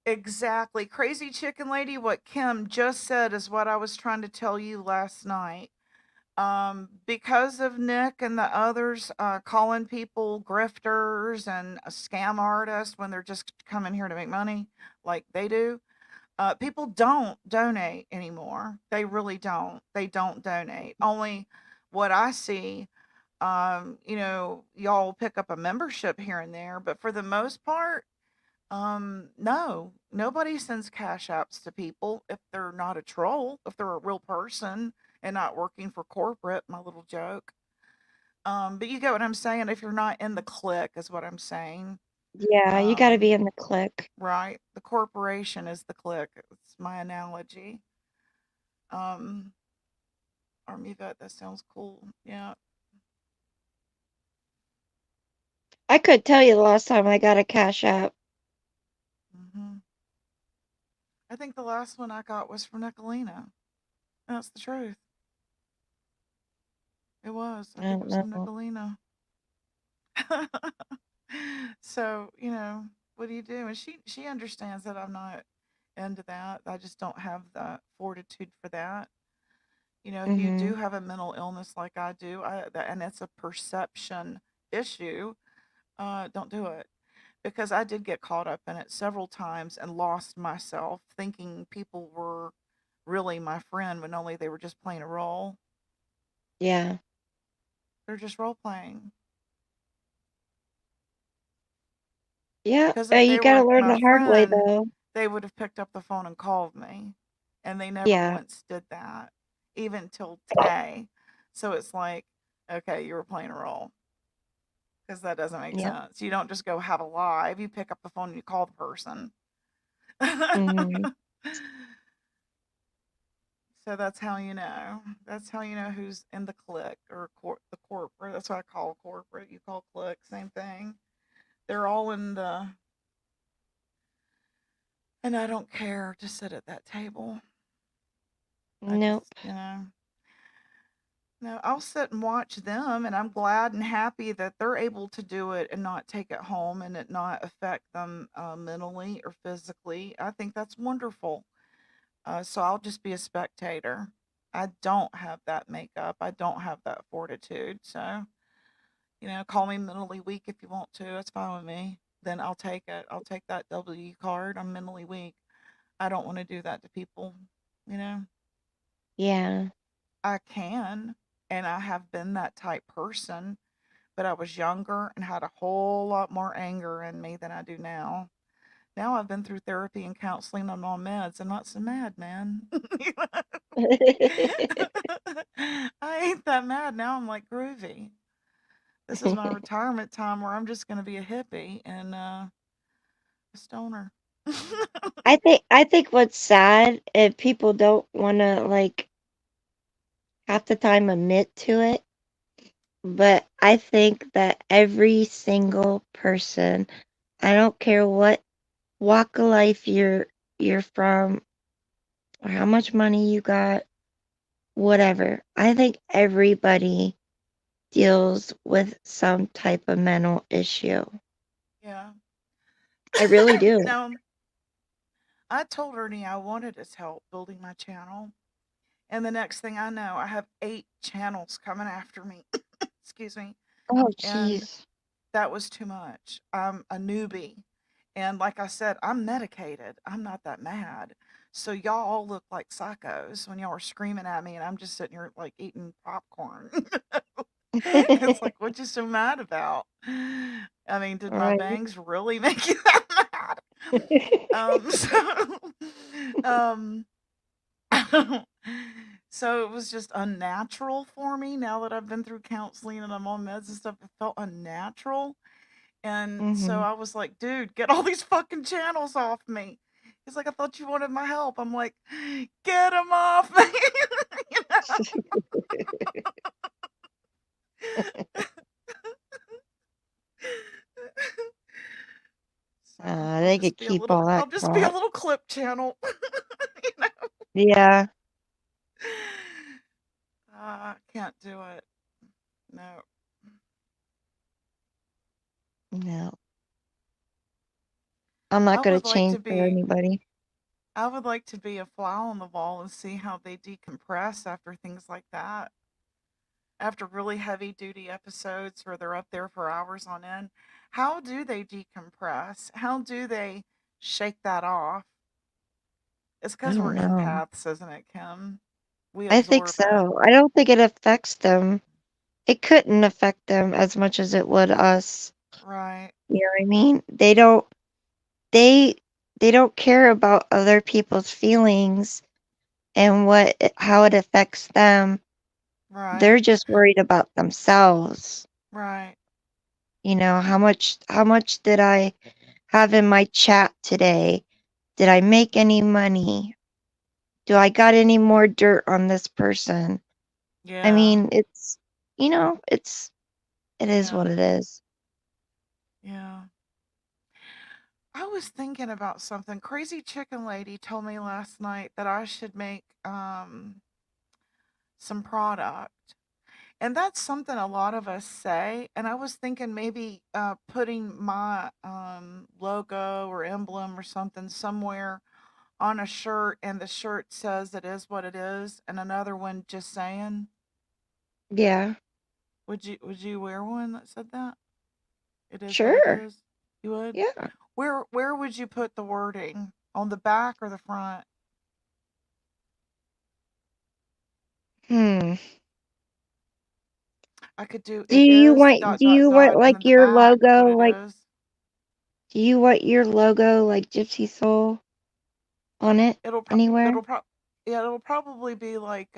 Exactly. Crazy Chicken Lady, what Kim just said is what I was trying to tell you last night. Because of Nick and the others calling people grifters and a scam artist when they're just coming here to make money like they do, people don't donate anymore. They really don't. They don't donate. Only what I see, y'all pick up a membership here and there, but for the most part, no, nobody sends cash apps to people if they're not a troll, if they're a real person and not working for corporate, my little joke. But you get what I'm saying. If you're not in the clique, is what I'm saying. Yeah, you got to be in the clique. Right. The corporation is the clique. It's my analogy. Um, Army vet, that sounds cool. Yeah. I could tell you the last time I got a cash app. hmm I think the last one I got was from Nicolina. That's the truth. It was. I I think it don't was from know. Nicolina. So, what do you do? And she understands that I'm not into that. I just don't have the fortitude for that. If you Mm-hmm. do have a mental illness like I do, and it's a perception issue, don't do it. Because I did get caught up in it several times and lost myself thinking people were really my friend when only they were just playing a role. Yeah. They're just role playing. Yeah. Because if You they got to were learn my the hard way friend, though. they would have picked up the phone and called me. And they never Yeah. once did that, even till today. So it's like, okay, you were playing a role. Because that doesn't make Yep. sense. You don't just go have a live. You pick up the phone and you call the person. Mm-hmm. So that's how you know. That's how you know who's in the clique or the corporate. That's what I call corporate. You call clique, same thing. They're all in the. And I don't care to sit at that table. I Nope. just, no, I'll sit and watch them, and I'm glad and happy that they're able to do it and not take it home and it not affect them mentally or physically. I think that's wonderful. So I'll just be a spectator. I don't have that makeup. I don't have that fortitude. So, call me mentally weak if you want to. It's fine with me. Then I'll take it. I'll take that W card. I'm mentally weak. I don't want to do that to people. You know, Yeah. I can, and I have been that type person, but I was younger and had a whole lot more anger in me than I do now. Now I've been through therapy and counseling. I'm on meds. I'm not so mad, man. I ain't that mad now. I'm like groovy. This is my retirement time where I'm just going to be a hippie and a stoner. I think what's sad if people don't want to like half the time admit to it, but I think that every single person, I don't care what walk of life you're from or how much money you got, whatever. I think everybody deals with some type of mental issue. Yeah. I really do. Now, I told Ernie I wanted his help building my channel. And the next thing I know, I have 8 channels coming after me. Excuse me. Oh, And jeez. that was too much. I'm a newbie. And like I said, I'm medicated. I'm not that mad. So y'all all look like psychos when y'all are screaming at me and I'm just sitting here like eating popcorn. It's like, what you so mad about? I mean, did my Right. bangs really make you that mad? So, um, so it was just unnatural for me now that I've been through counseling and I'm on meds and stuff. It felt unnatural. And so Mhm. I was like, dude, get all these fucking channels off me. He's like, I thought you wanted my help. I'm like, get him off me. You know? So I'll They just could be a keep little all that I'll just be a crap. little clip channel. You know? Yeah. Can't do it. No. No. I'm I not gonna would like change to for be anybody. I would like to be a fly on the wall and see how they decompress after things like that. After really heavy duty episodes where they're up there for hours on end. How do they decompress? How do they shake that off? It's I because we're don't know. empaths, isn't it, Kim? We I think absorb it. so. I don't think it affects them. It couldn't affect them as much as it would us. Right. You know what I mean? They they don't care about other people's feelings and how it affects them. Right. They're just worried about themselves. Right. You know, how much did I have in my chat today? Did I make any money? Do I got any more dirt on this person? I Yeah. mean, it's you know, it is what Yeah. it is. Yeah. I was thinking about something. Crazy Chicken Lady told me last night that I should make some product. And that's something a lot of us say. And I was thinking maybe putting my logo or emblem or something somewhere on a shirt, and the shirt says it is what it is, and another one just saying. Yeah, Would you wear one that said that? It is what it sure. is. You would? Yeah. Where would you put the wording? On the back or the front? Hmm. I could do Do it you is want dot do dot you want dot and like then the your back what logo it like is. do you want your logo like Gypsy Soul on it It'll pro- anywhere? it'll pro- yeah, it'll probably be like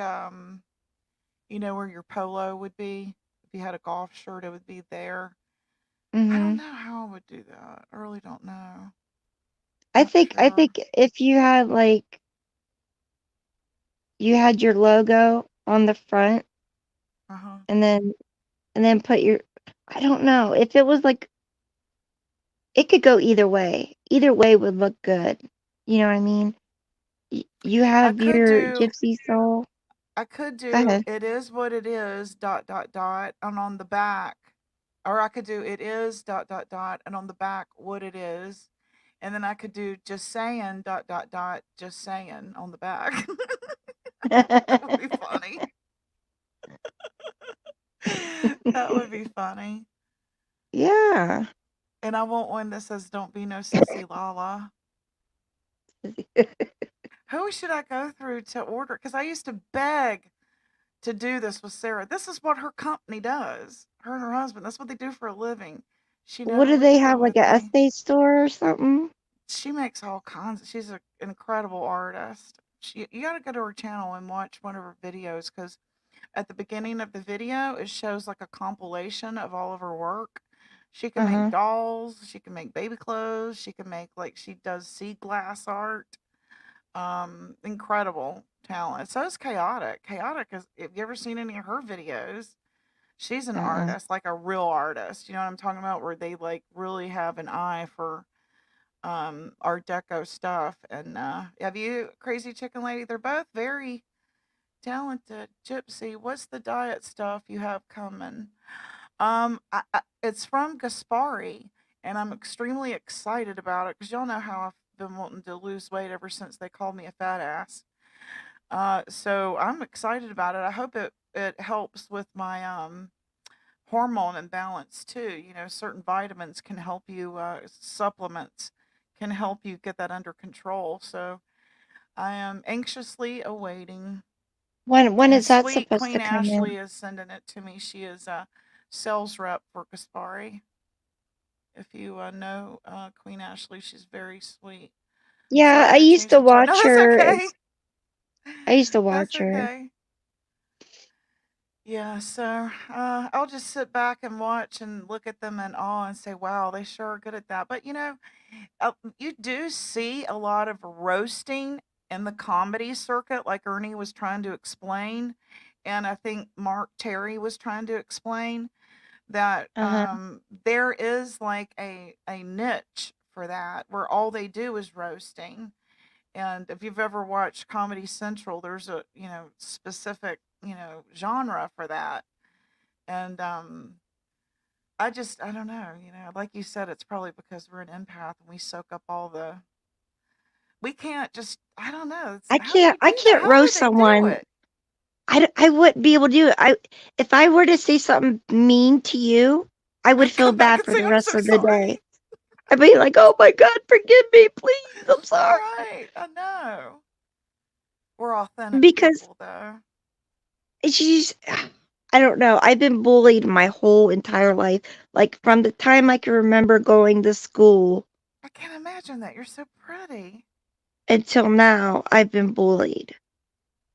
where your polo would be. If you had a golf shirt, it would be there. I don't Mhm. know how I would do that. I really don't know. I Not think I sure. think if you had like you had your logo on the front Uh-huh. and then put your I don't know. If it was like it could go either way. Either way would look good. You know what I mean? You I have could your do Gypsy Soul. I could Go do ahead. it is what it is dot dot dot and on the back, or I could do it is dot dot dot and on the back what it is, and then I could do just saying dot dot dot just saying on the back. That would be funny. That would be funny. Yeah. And I want one that says "Don't be no sissy Lala." Who should I go through to order? Because I used to beg to do this with Sarah. This is what her company does. Her and her husband. That's what they do for a living. She What never do would they do it have like with a me. essay store or something? She makes all kinds. She's an incredible artist. You got to go to her channel and watch one of her videos because at the beginning of the video, it shows like a compilation of all of her work. She can make Uh-huh. dolls. She can make baby clothes. She can make like she does sea glass art. Incredible talent. So is Chaotic. Chaotic is. Have you ever seen any of her videos? She's an Uh-uh. artist, like a real artist. You know what I'm talking about? Where they like really have an eye for art deco stuff. And have you Crazy Chicken Lady? They're both very talented. Gypsy, what's the diet stuff you have coming? It's from Gaspari, and I'm extremely excited about it because y'all know how I've been wanting to lose weight ever since they called me a fat ass. So I'm excited about it. I hope it helps with my hormone imbalance too. You know, certain vitamins can help you, supplements can help you get that under control. So I am anxiously awaiting. When And is that sweet supposed to Queen come Ashley in? is sending it to me. She is a sales rep for Gaspari. If you know Queen Ashley, she's very sweet. Yeah, Sorry, I I had to used change to the chart. No, watch that's her. okay. I used to That's watch her. okay. Yeah, so I'll just sit back and watch and look at them in awe and say, wow, they sure are good at that. But you do see a lot of roasting in the comedy circuit, like Ernie was trying to explain. And I think Mark Terry was trying to explain that Uh-huh. there is like a niche for that where all they do is roasting. And if you've ever watched Comedy Central, there's a specific genre for that. And I don't know, like you said, it's probably because we're an empath and we soak up all the. We can't just. I don't know. I How do you can't I do that? can't How do roast they do someone. it? I wouldn't be able to do it. If I were to say something mean to you, I would I feel come back bad and for say, the I'm rest so of the sorry. day. I'd be like, "Oh my God, forgive me, please. I'm sorry." Right. I know. We're authentic Because people, though. she's I don't know. I've been bullied my whole entire life. Like from the time I can remember going to school I can't imagine that. You're so pretty. until now, I've been bullied,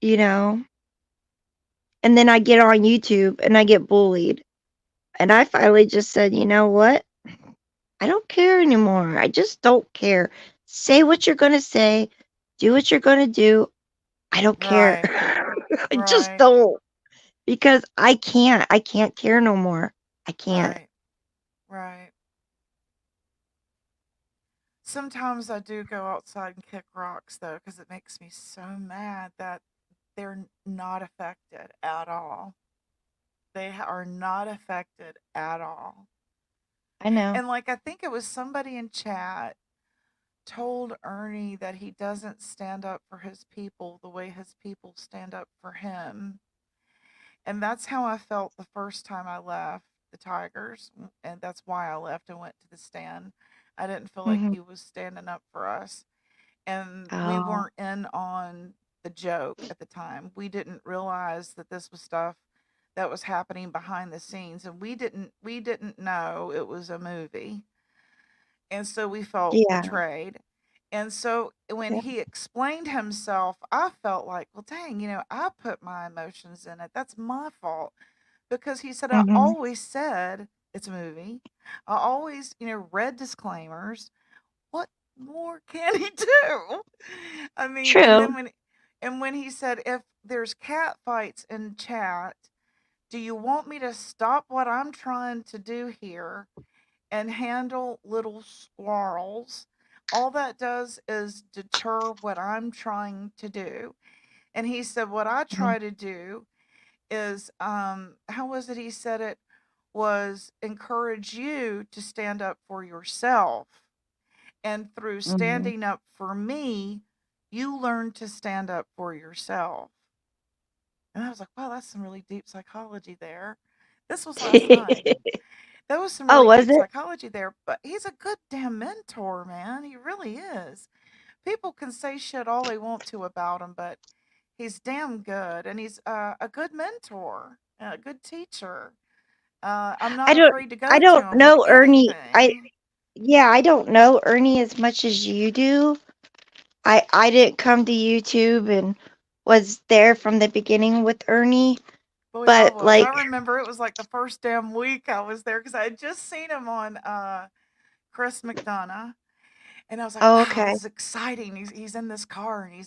you know? And then I get on YouTube and I get bullied. And I finally just said, "You know what? I don't care anymore. I just don't care. Say what you're going to say, do what you're going to do. I don't care." Right. I just Right. don't because I can't. I can't care no more. I can't. Right. Right. Sometimes I do go outside and kick rocks, though, because it makes me so mad that they're not affected at all. They are not affected at all. I know. And like I think it was somebody in chat told Ernie that he doesn't stand up for his people the way his people stand up for him. And that's how I felt the first time I left the Tigers. And that's why I left and went to the stand. I didn't feel like Mhm. he was standing up for us. And we Oh. weren't in on the joke at the time. We didn't realize that this was stuff that was happening behind the scenes, and we didn't know it was a movie. And so we felt Yeah. betrayed. And so when Yeah. he explained himself, I felt like, well, dang, I put my emotions in it. That's my fault. Because he said, I Mhm. always said it's a movie. I always, read disclaimers. What more can he do? I mean, True. and when he said, if there's cat fights in chat, do you want me to stop what I'm trying to do here and handle little squirrels? All that does is deter what I'm trying to do. And he said, what I Mhm. try to do is, how was it he said it? Was encourage you to stand up for yourself. And through Mhm. standing up for me, you learn to stand up for yourself. And I was like, wow, that's some really deep psychology there. This was last night. That was some Oh, really was deep it? psychology there. But he's a good damn mentor, man. He really is. People can say shit all they want to about him, but he's damn good. And he's a good mentor, a good teacher. I'm I not don't afraid to I go to don't him with know Ernie. anything. I don't know Ernie as much as you do. I didn't come to YouTube and was there from the beginning with Ernie, Boy, I but was. I like, remember it was like the first damn week I was there because I had just seen him on Chris McDonough. And I was like, oh, wow, okay. this is exciting. He's in this car and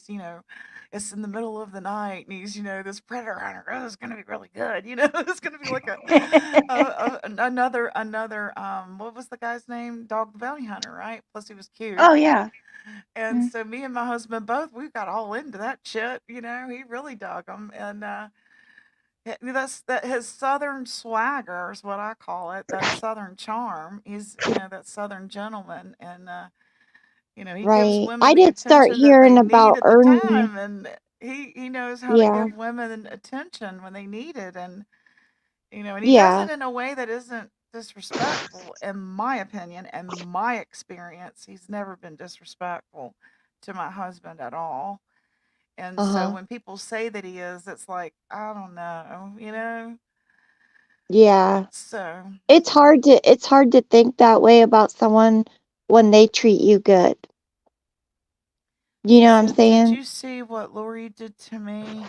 it's in the middle of the night and he's, this predator hunter. Oh, it's gonna be really good. It's gonna be like another what was the guy's name? Dog the Bounty Hunter, right? Plus he was cute. Oh yeah. And Mm. so me and my husband both, we got all into that shit. He really dug him. And that's that his southern swagger is what I call it. That southern charm. He's, that southern gentleman. And he gives Right. I women the did start attention that hearing they need about at the Ernie. time, and he knows how to Yeah. give women attention when they need it, and he does Yeah. it in a way that isn't disrespectful, in my opinion and my experience. He's never been disrespectful to my husband at all. And so Uh-huh. when people say that he is, it's like, I don't know. Yeah. So It's hard to think that way about someone when they treat you good. You he know what I'm said, "Did saying? you see what Lori did to me?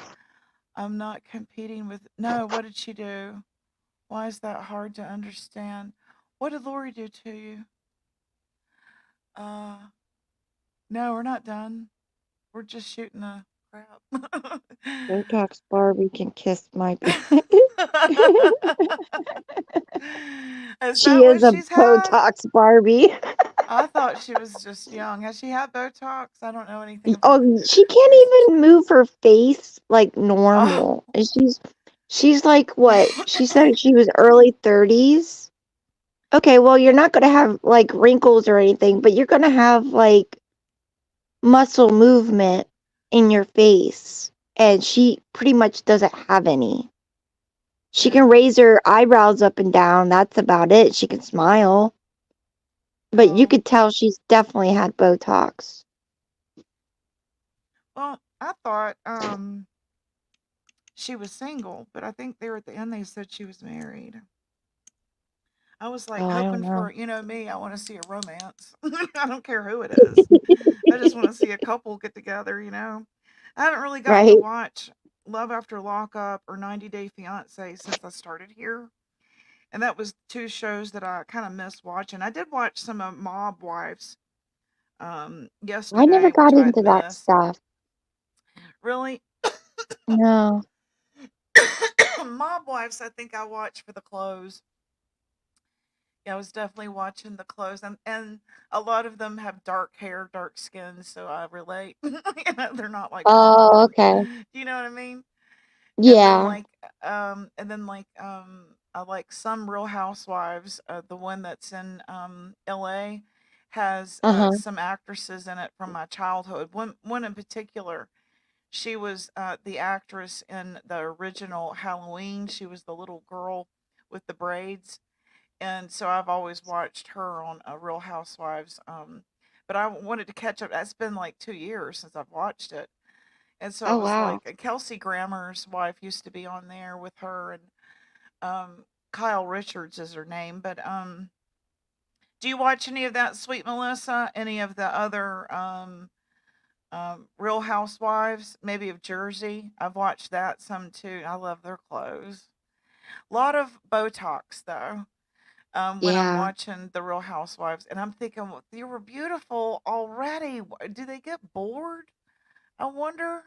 I'm not competing with. No, what did she do? Why is that hard to understand? What did Lori do to you? Uh, no, we're not done. We're just shooting the crap. Botox Barbie can kiss my Is She that what is a she's had? Botox Barbie. I thought she was just young. Has she had Botox? I don't know anything about. Oh, she can't even move her face like normal. Oh, And she's like what? She said she was early 30s. Okay, well, you're not gonna have like wrinkles or anything, but you're gonna have like muscle movement in your face. And she pretty much doesn't have any. She yeah. can raise her eyebrows up and down. That's about it. She can smile. But you Oh, could tell she's definitely had Botox. well, I thought she was single, but I think there at the end they said she was married. I was like Oh, I don't hoping know. for, me, I want to see a romance. I don't care who it is. I just want to see a couple get together. I haven't really gotten to Right? watch Love After Lockup or 90 Day Fiance since I started here. And that was two shows that I kind of missed watching. I did watch some of Mob Wives I never yesterday, which got I had into that missed. stuff. Really? No. Mob Wives, I think I watched for the clothes. Yeah, I was definitely watching the clothes, and a lot of them have dark hair, dark skin, so I relate. They're not like Oh, normal. okay. Do you know what I mean? And then Yeah. I like some Real Housewives. The one that's in L.A. has Uh-huh. some actresses in it from my childhood. One in particular, she was the actress in the original Halloween. She was the little girl with the braids, and so I've always watched her on Real Housewives. But I wanted to catch up. That's been like 2 years since I've watched it, and so it Oh, was wow. like Kelsey Grammer's wife used to be on there with her, and Kyle Richards is her name. But do you watch any of that, Sweet Melissa? Any of the other Real Housewives? Maybe of Jersey. I've watched that some too. I love their clothes. A lot of Botox though. When I'm Yeah. watching The Real Housewives, and I'm thinking, well, you were beautiful already. Do they get bored? I wonder.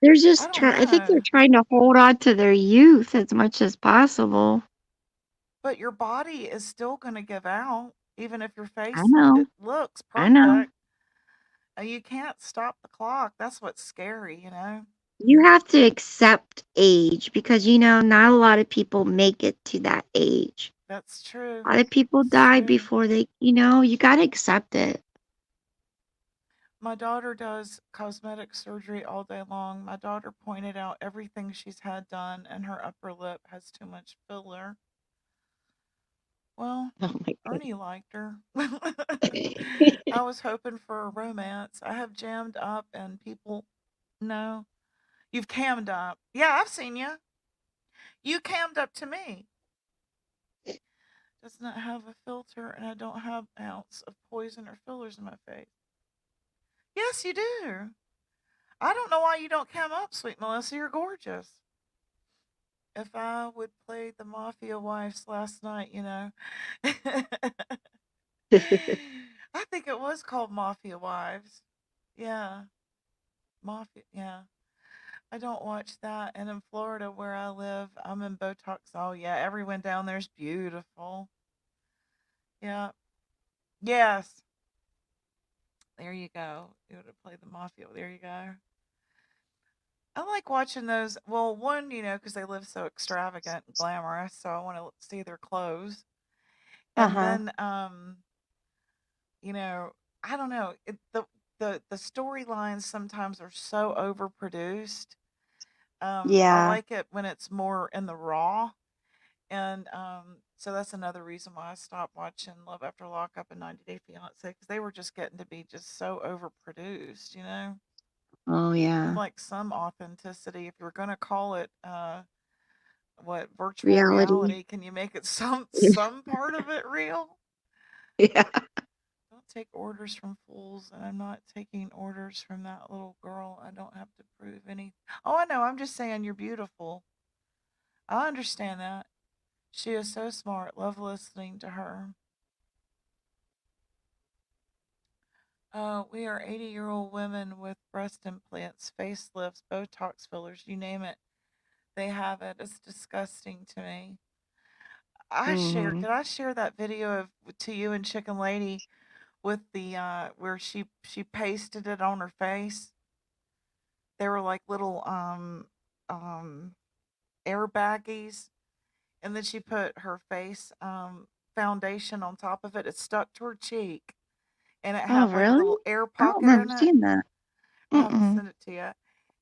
They're I just don't trying, I think know. they're trying to hold on to their youth as much as possible. But your body is still going to give out, even if your I face know. it looks I know. perfect. You can't stop the clock. That's what's scary. You have to accept age because, not a lot of people make it to that age. That's true. A lot of people It's die true. before you got to accept it. My daughter does cosmetic surgery all day long. My daughter pointed out everything she's had done, and her upper lip has too much filler. Well, Oh my Ernie liked her. goodness. I was hoping for a romance. I have jammed up, and people, no, you've cammed up. Yeah, I've seen you. You cammed up to me. Does not have a filter, and I don't have an ounce of poison or fillers in my face. Yes, you do. I don't know why you don't cam up, sweet Melissa. You're gorgeous. If I would play the mafia wives last night. I think it was called Mafia Wives. Yeah, Mafia. Yeah, I don't watch that. And in Florida, where I live, I'm in Botox. Oh yeah, everyone down there's beautiful. Yeah. Yes. There you go. You would have played the Mafia. There you go. I like watching those. Well, one, because they live so extravagant and glamorous, so I want to see their clothes. And Uh-huh. then, you know, I don't know. The storylines sometimes are so overproduced. I Yeah. like it when it's more in the raw, and so that's another reason why I stopped watching Love After Lockup and 90 Day Fiance because they were just getting to be just so overproduced. Oh, I'd yeah. like some authenticity. If you're gonna call it what virtual Reality. reality, can you make it some part of it real? Yeah. Don't take orders from fools, and I'm not taking orders from that little girl. I don't have to prove any. Oh, I know. I'm just saying you're beautiful. I understand that. She is so smart. Love listening to her. We are 80-year-old women with breast implants, facelifts, Botox fillers, you name it. They have it. It's disgusting to me. Mhm. Did I share that video to you and Chicken Lady with the where she pasted it on her face? They were like little air baggies, and then she put her face foundation on top of it. It stuck to her cheek, and it Oh, had like a really? little air I don't pocket remember in it. seeing that. I'll have to Mm-mm. send it to you.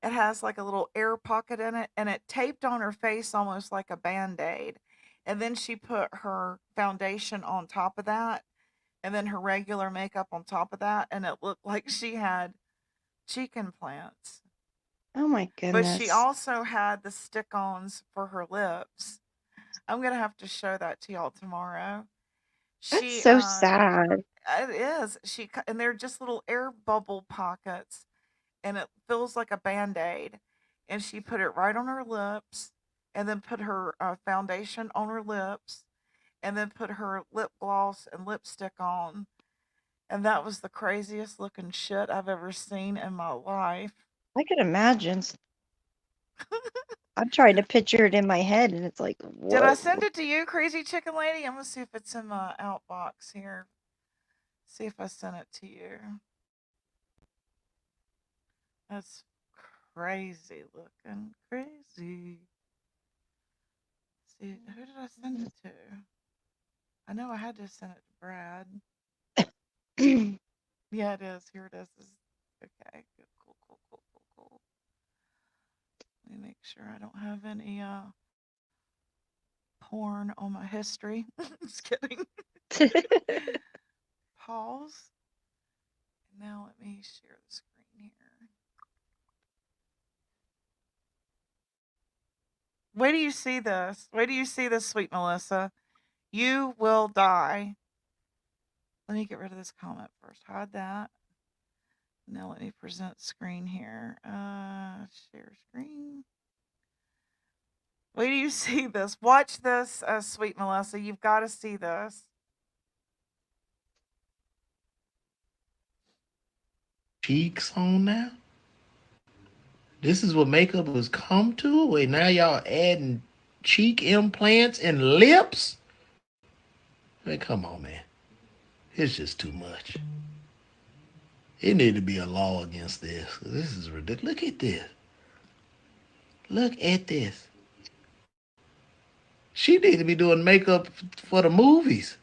It has like a little air pocket in it, and it taped on her face almost like a band-aid. And then she put her foundation on top of that, and then her regular makeup on top of that, and it looked like she had cheek implants. Oh my But she goodness. also had the stick-ons for her lips. I'm gonna have to show that to y'all tomorrow. That's She so sad. it is. And they're just little air bubble pockets, and it feels like a band-aid. And she put it right on her lips, and then put her foundation on her lips, and then put her lip gloss and lipstick on. And that was the craziest looking shit I've ever seen in my life. I could imagine. I'm trying to picture it in my head, and it's like, Did I whoa. send it to you, Crazy Chicken Lady? I'm gonna see if it's in my outbox here. See if I sent it to you. That's crazy looking. Crazy. See, who did I send it to? I know I had to send it to Brad. Yeah, it is. Here it is. Okay, good. Cool. Let me make sure I don't have any porn on my history. Just kidding. Pause. Now let me share the screen here. Wait till you see this. Wait till you see this, sweet Melissa. You will die. Let me get rid of this comment first. Hide that. Now let me present screen here. Share screen. Wait till you see this. Watch this, sweet Melissa. You've got to see this. Cheeks on now? This is what makeup has come to? Wait, now y'all adding cheek implants and lips? Man, come on, man. It's just too much. It need to be a law against this. This is ridiculous. Look at this. Look at this. She need to be doing makeup for the movies.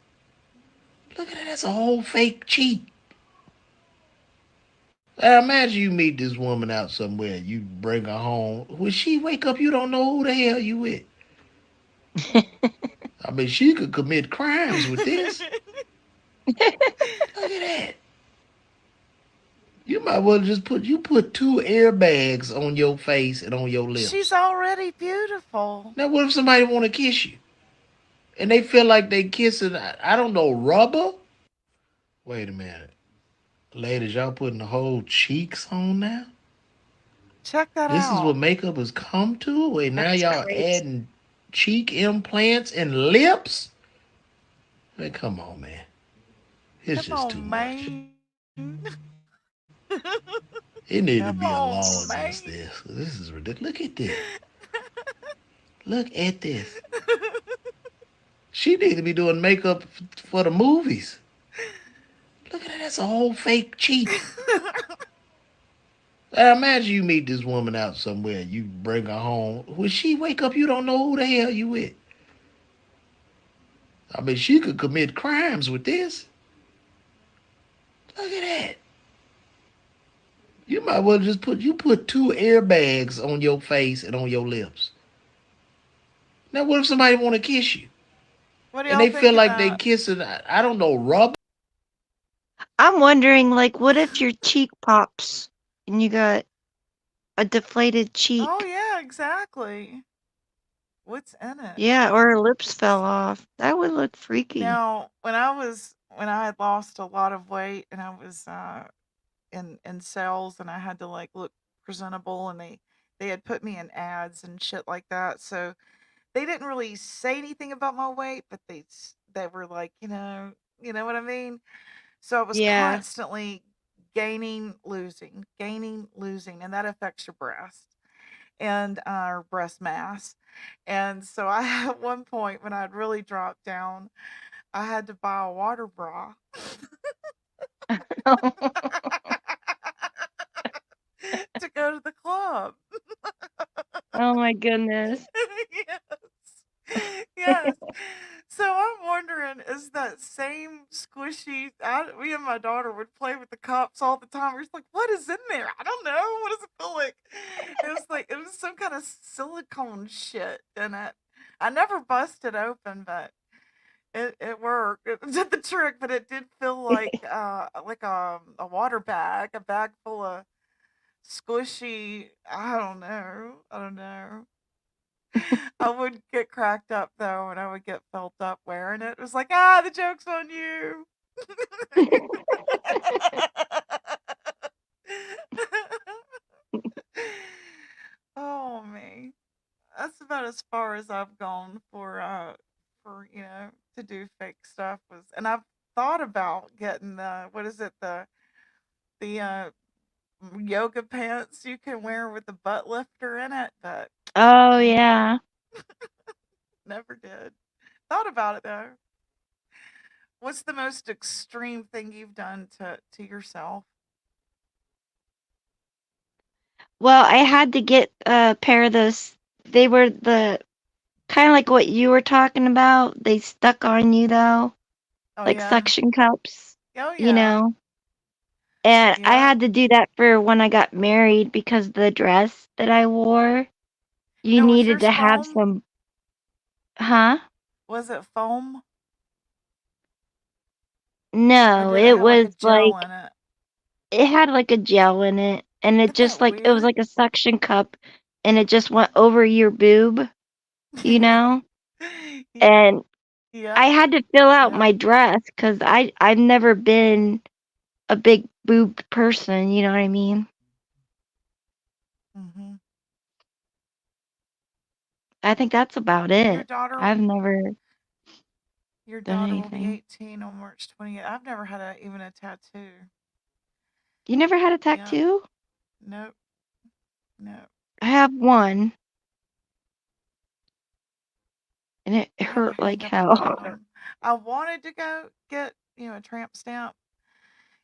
Look at that. That's a whole fake cheek. Now imagine you meet this woman out somewhere. You bring her home. When she wake up, you don't know who the hell you with. I mean, she could commit crimes with this. Look at that. You might well just put 2 airbags on your face and on your lips. She's already beautiful. Now, what if somebody want to kiss you, and they feel like they kissing? I don't know, rubber. Wait a minute, ladies, y'all putting the whole cheeks on now? Check that This is out. what makeup has come to? Wait, now That's y'all crazy. adding cheek implants and lips? Man, come on, man. It's Come just too on, much. man. It need to Come be a on, law man. against this. This is ridiculous. Look at this. Look at this. She need to be doing makeup for the movies. Look at that. That's a whole fake cheek. Now imagine you meet this woman out somewhere. You bring her home. When she wake up, you don't know who the hell you with. I mean, she could commit crimes with this. Look at that. You might well just put 2 airbags on your face and on your lips. Now, what if somebody want to kiss you, What do and y'all they think feel of like they that? kissing? I don't know, rubber. I'm wondering, like, what if your cheek pops and you got a deflated cheek? Oh yeah, exactly. What's in it? Yeah, or her lips fell off. That would look freaky. Now, when I was when I had lost a lot of weight and I was in sales and I had to like look presentable, and they had put me in ads and shit like that. So they didn't really say anything about my weight, but they were like, you know what I mean? So I was Yeah. constantly gaining, losing, and that affects your breast and or breast mass. And so I at one point when I'd really dropped down, I had to buy a water bra. To go to the club. Oh my goodness. Yes. Yes. So I'm wondering, is that same squishy? Me and my daughter would play with the cups all the time. We're just like, what is in there? I don't know. What does it feel like? It was some kind of silicone shit in it. I never busted open, but it worked. It did the trick, but it did feel like a water bag, a bag full of squishy. I don't know. I would get cracked up though, and I would get felt up wearing it. It was like, the joke's on you. Oh me. That's about as far as I've gone for to do fake stuff was, and I've thought about getting the what is it, the yoga pants you can wear with the butt lifter in it, but Oh yeah. never did. Thought about it though. What's the most extreme thing you've done to yourself? Well, I had to get a pair of those. They were the kind of like what you were talking about. They stuck on you though, Oh like yeah. suction cups, Oh you yeah. know. And I Yep. had to do that for when I got married because the dress that I wore, you Now was needed yours to have foam? some, huh? Was it foam? Or No, did it it have like a was gel like in it? it had like a gel in it, and it Isn't just that like it was weird? like a suction cup, and it just went over your boob, you know. And I Yep. had to fill out Yep. my dress because I've never been a big boobed person, you know what I mean? Mhm. I think that's about Your it. daughter I've never your done daughter will be anything. 18 on March 28th. I've never had even a tattoo. You never had a Yep. tattoo? Nope. Nope. I have one, and it I have a hurt like hang up on one of hell. them. I wanted to go get, a tramp stamp,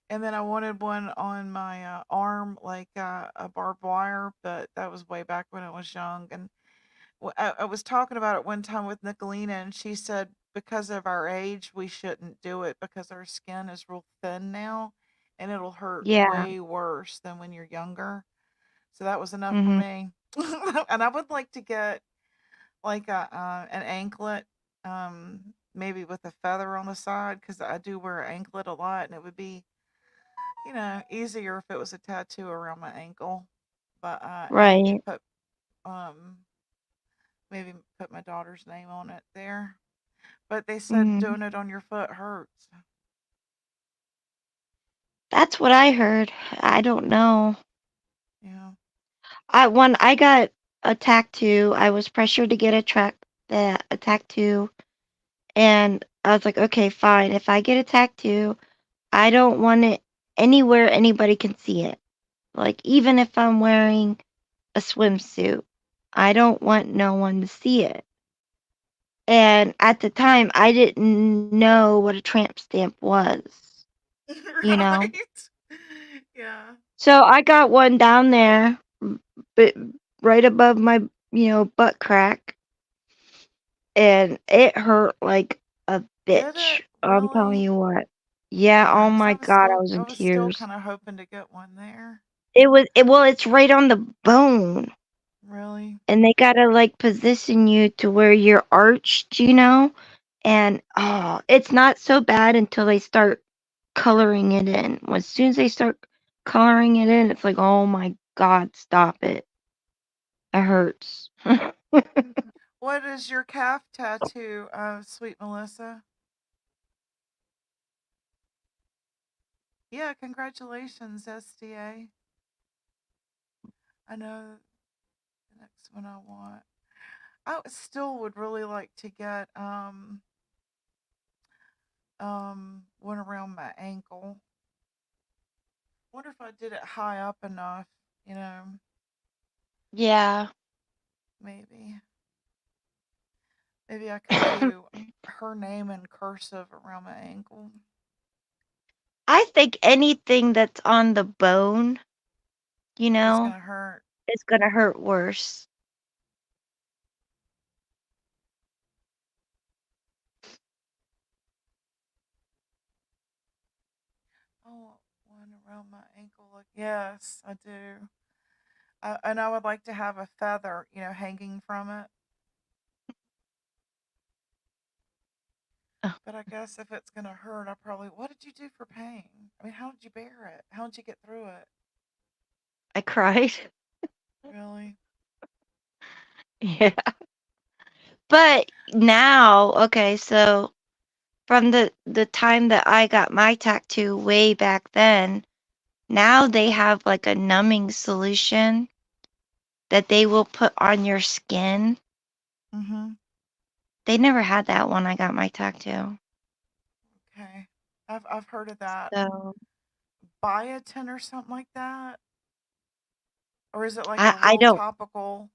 and then I wanted one on my arm, like a barbed wire, but that was way back when I was young. And I was talking about it one time with Nicolina, and she said because of our age, we shouldn't do it because our skin is real thin now, and it'll hurt Yeah. way worse than when you're younger. So that was enough for Mhm. me. And I would like to get like an anklet, maybe with a feather on the side, because I do wear an anklet a lot, and it would be, easier if it was a tattoo around my ankle. But and Right. um maybe put my daughter's name on it there. But they said Mhm. doing it on your foot hurts. That's what I heard. I don't know. Yeah. When I got a tattoo, I was pressured to get a tattoo, and I was like, okay, fine. If I get a tattoo, I don't want it anywhere anybody can see it. Like even if I'm wearing a swimsuit, I don't want no one to see it. And at the time, I didn't know what a tramp stamp was, you know? Right. Yeah. So I got one down there, but right above my, butt crack, and it hurt like a Did bitch. it I'm telling really? you what. Yeah, Yeah, oh because my God, I was I in was still tears. kind of hoping to get one there. Well, it's right on the bone, Really? and they gotta like position you to where you're arched, and oh, it's not so bad until they start coloring it in. As soon as they start coloring it in, it's like, oh my God, stop it. It hurts. What is your calf tattoo, sweet Melissa? Yeah, congratulations, SDA. I know the next one I want. I still would really like to get one around my ankle. Wonder if I did it high up enough, you know, Yeah. maybe. Maybe I could do her name in cursive around my ankle. I think anything that's on the bone, you It's know, gonna hurt. is gonna hurt worse. Oh, one around my ankle. Like, yes, I do. And I would like to have a feather, you know, hanging from it. Oh, But I guess if it's gonna hurt, I probably. What did you do for pain? I mean, how did you bear it? How did you get through it? I cried. Really? Yeah. But now, okay, so from the time that I got my tattoo way back then, now they have like a numbing solution that they will put on your skin. Mm-hmm. They never had that when I got my tattoo. Okay. I've heard of that. So Biotin or something like that? Or is it like a I real don't, topical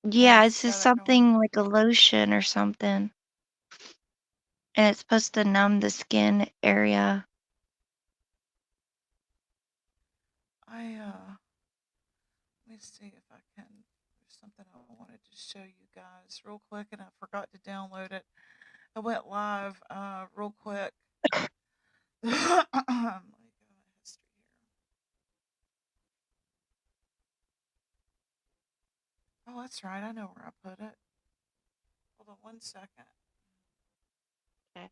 yeah, it's just anesthetic going? something like a lotion or something. And it's supposed to numb the skin area. Let me see if I can. There's something I wanted to show you guys real quick, and I forgot to download it. I went live real quick. Let me go to my history here. Oh, that's right. I know where I put it. Hold on 1 second. Okay.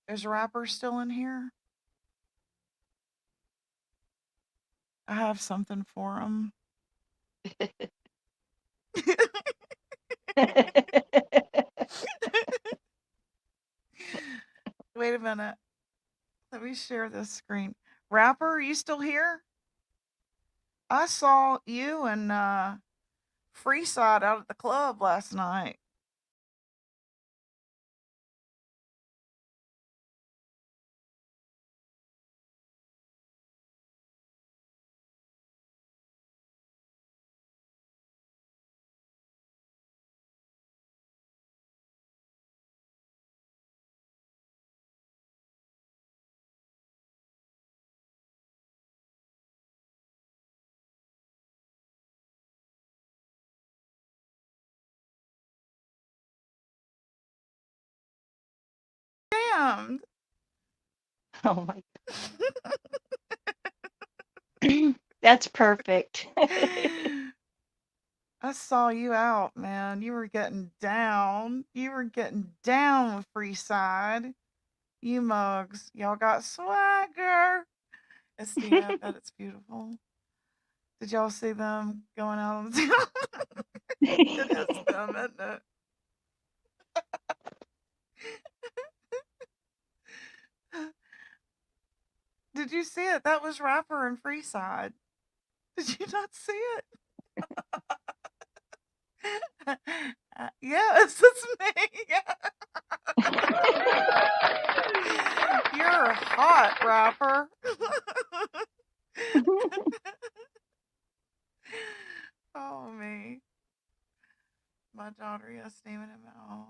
Is Rapper still in here? I have something for him. Wait a minute. Let me share this screen. Rapper, are you still here? I saw you and Freeside out at the club last night. Damn. Oh my God. That's perfect. I saw you out, man. You were getting down. You were getting down with Freeside. You mugs. Y'all got swagger. SD, I bet it's beautiful. Did y'all see them going out on the town? It is them, isn't it? Did you see it? That was Rapper and Freeside. Did you not see it? Yes, it's me. You're hot, Rapper. Oh, me. My daughter, yes, naming him out.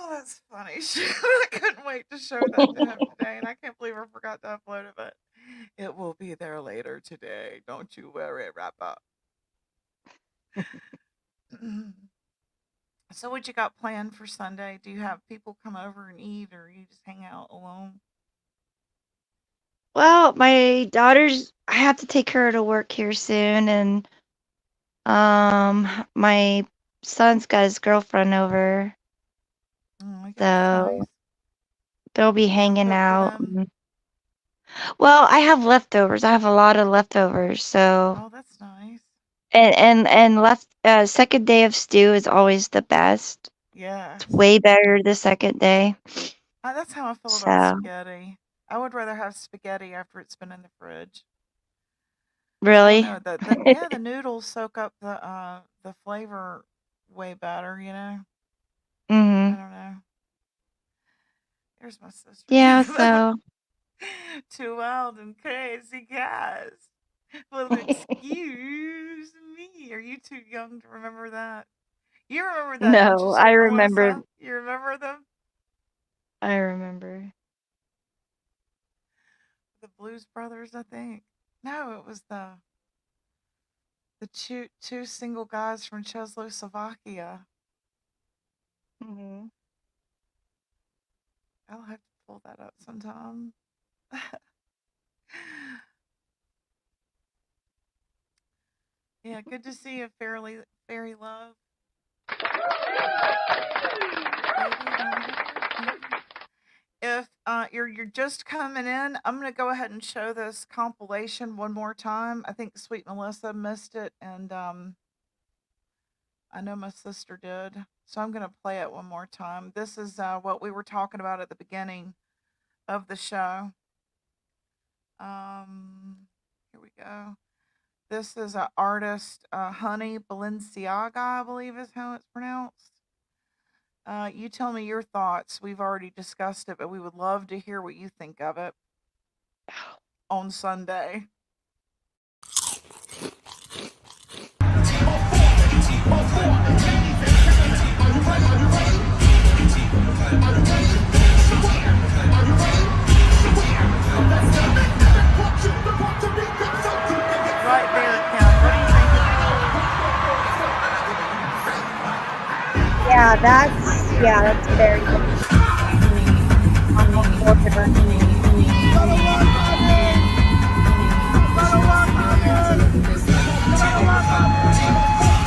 Oh, that's funny. I couldn't wait to show that to him today, and I can't believe I forgot to upload it, but it will be there later today. Don't you worry, Rapper. So, what you got planned for Sunday? Do you have people come over and eat, or you just hang out alone? Well, my daughter's, I have to take her to work here soon, and my son's got his girlfriend over, Oh, I guess nice. so they'll be You gonna hanging cook for out. them? Well, I have leftovers. I have a lot of leftovers, so Oh, that's nice. And left second day of stew is always the best. Yeah. It's way better the second day. That's how I feel about So spaghetti. I would rather have spaghetti after it's been in the fridge. I don't really, know. The noodles soak up the flavor way better, you know? I hmm don't know. There's my sister. yeah. So Too wild and crazy guys. Well, excuse me. Are you too young to remember that? You remember that, don't you, no, I sweet remember. Melissa? You remember them? I remember. The Blues Brothers, I think. No, it was the two single guys from Czechoslovakia. hmm I'll have to pull that up sometime. Yeah, good to see you, Fairy Love. If you're just coming in, I'm gonna go ahead and show this compilation one more time. I think Sweet Melissa missed it, and I know my sister did, so I'm gonna play it one more time. This is what we were talking about at the beginning of the show. Here we go. This is an artist, Honey Balenciaga, I believe is how it's pronounced. You tell me your thoughts. We've already discussed it, but we would love to hear what you think of it on Sunday. Right there, Kim. What do you think of Yeah, that's very good.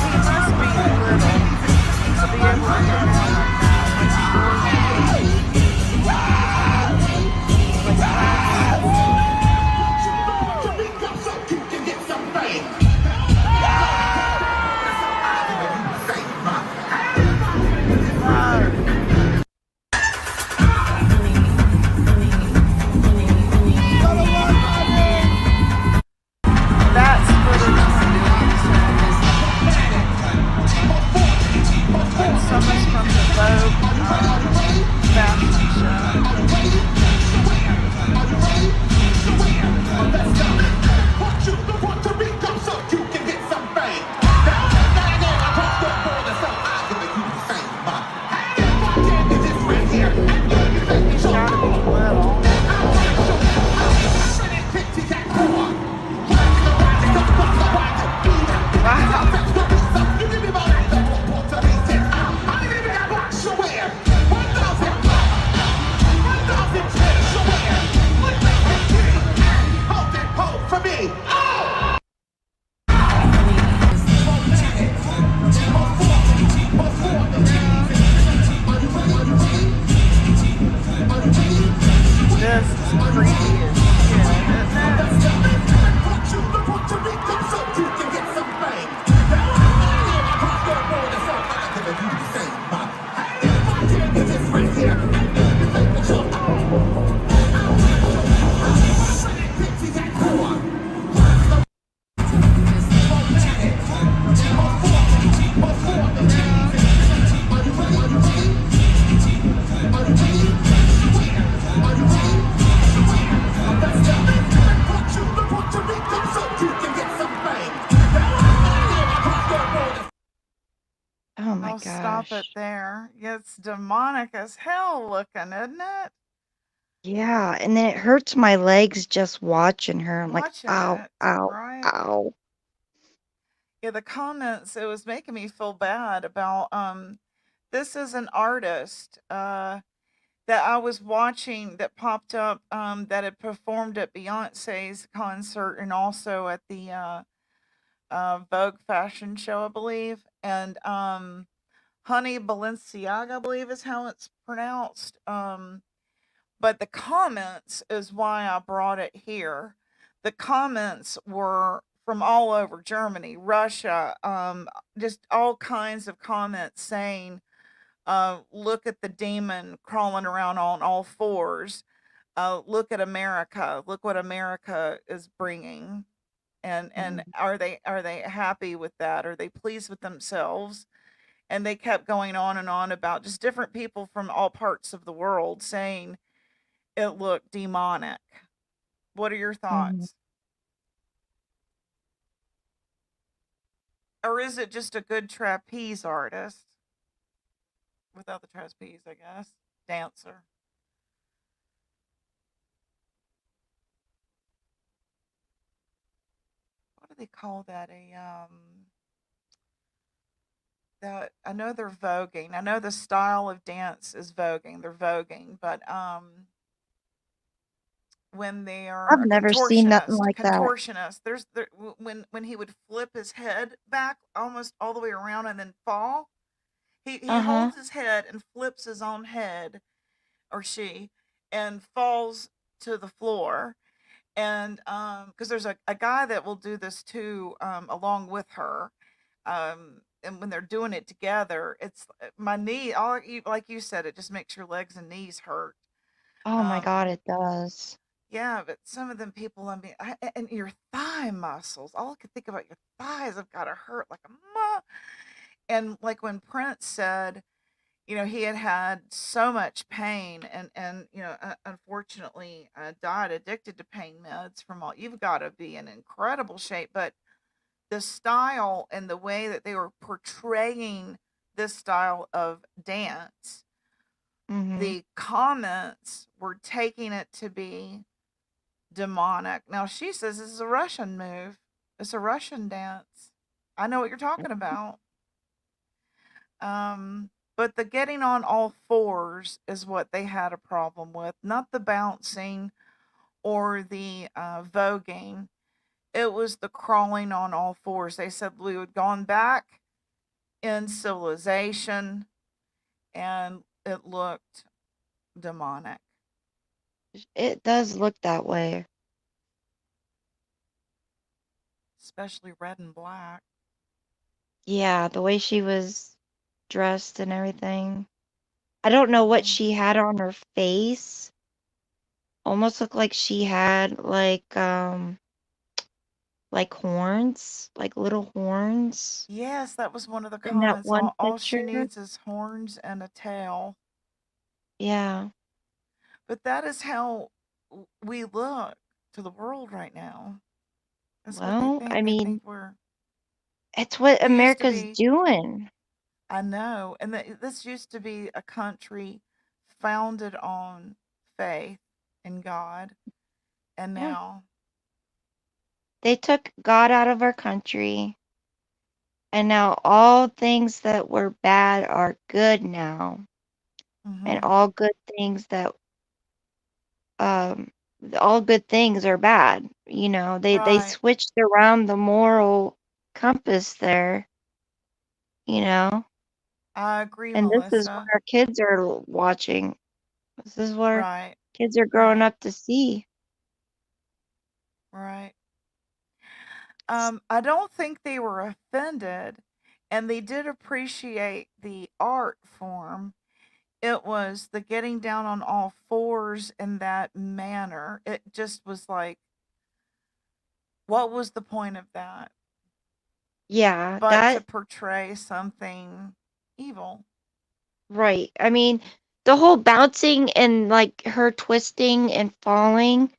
He must be little to be able to get down like that's for the some is from the Vogue fashion show. He's gotta be little. Wow. This is creepy as shit, isn't it? Oh my I'll stop it gosh. there. It's demonic as hell looking, isn't it? Yeah, and then it hurts my legs just watching her. I'm like, Watching ow, it, ow, right? ow. Yeah, the comments, it was making me feel bad about this is an artist that I was watching that popped up that had performed at Beyonce's concert and also at the Vogue fashion show, I believe. And Honey Balenciaga, I believe is how it's pronounced. But the comments is why I brought it here. The comments were from all over Germany, Russia, just all kinds of comments saying, look at the demon crawling around on all fours. Look at America. Look what America is bringing. And are they happy with that? Are they pleased with themselves? And they kept going on and on about just different people from all parts of the world saying it looked demonic. What are your thoughts? Or is it just a good trapeze artist? Without the trapeze, I guess. Dancer. What do they call that? That I know they're voguing. I know the style of dance is voguing. They're voguing, but when they are I've a never seen nothing like that. contortionist, when he would flip his head back almost all the way around and then fall. He holds his head and flips his own head, or she, and falls to the floor. And because there's a guy that will do this too, along with her. And when they're doing it together, it's my knee. Like you said, it just makes your legs and knees hurt. Oh my God, it does. Yeah, but some of them people, I mean, and your thigh muscles. All I could think about, your thighs have got to hurt like a and like when Prince said, he had had so much pain and unfortunately died addicted to pain meds from all. You've got to be in incredible shape, but the style and the way that they were portraying this style of dance, the comments were taking it to be demonic. Now she says this is a Russian move. It's a Russian dance. I know what you're talking about. But the getting on all fours is what they had a problem with, not the bouncing or the voguing. It was the crawling on all fours. They said we had gone back in civilization and it looked demonic. It does look that way. Especially red and black. Yeah, the way she was dressed and everything. I don't know what she had on her face. Almost looked like she had like horns, like little horns Yes, that was one of the in that comments. one All she picture. needs is horns and a tail. Yeah. But that is how we look to the world right now. That's what they Well, think. I They mean, think we're. it's what We used to America's be. doing. I know, and this used to be a country founded on faith in God, and Yeah. now. They took God out of our country, and now all things that were bad are good now. And all good things all good things are bad. They Right. switched around the moral compass there, you know. I agree, And this is what Melissa. our kids are watching. This is what our Right. kids are growing Right. up to see. Right. I don't think they were offended, and they did appreciate the art form. It was the getting down on all fours in that manner. It just was like, what was the point of that? Yeah, But to that portray something evil. right. I mean, the whole bouncing and like her twisting and falling,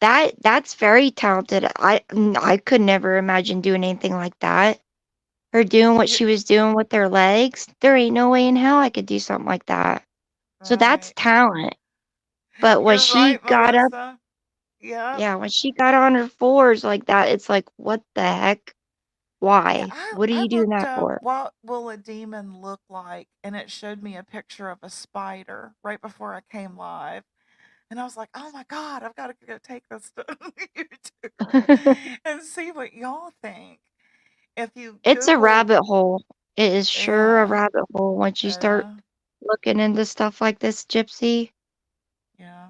that's very talented. I could never imagine doing anything like that. Her doing what You she was doing with her legs, there ain't no way in hell I could do something like that. So that's right. talent. But when You're she right, got up, Melissa. Yep. yeah, when she got on her fours like that, it's like, what the heck? Yeah, Why? I What are I you doing looked that up for? what will a demon look like, and it showed me a picture of a spider right before I came live. And I was like, "Oh my god, I've got to go take this to YouTube and see what y'all think." If you It's a Google, rabbit hole. It is sure a yeah, rabbit hole once you start yeah, looking into stuff like this, Gypsy. yeah.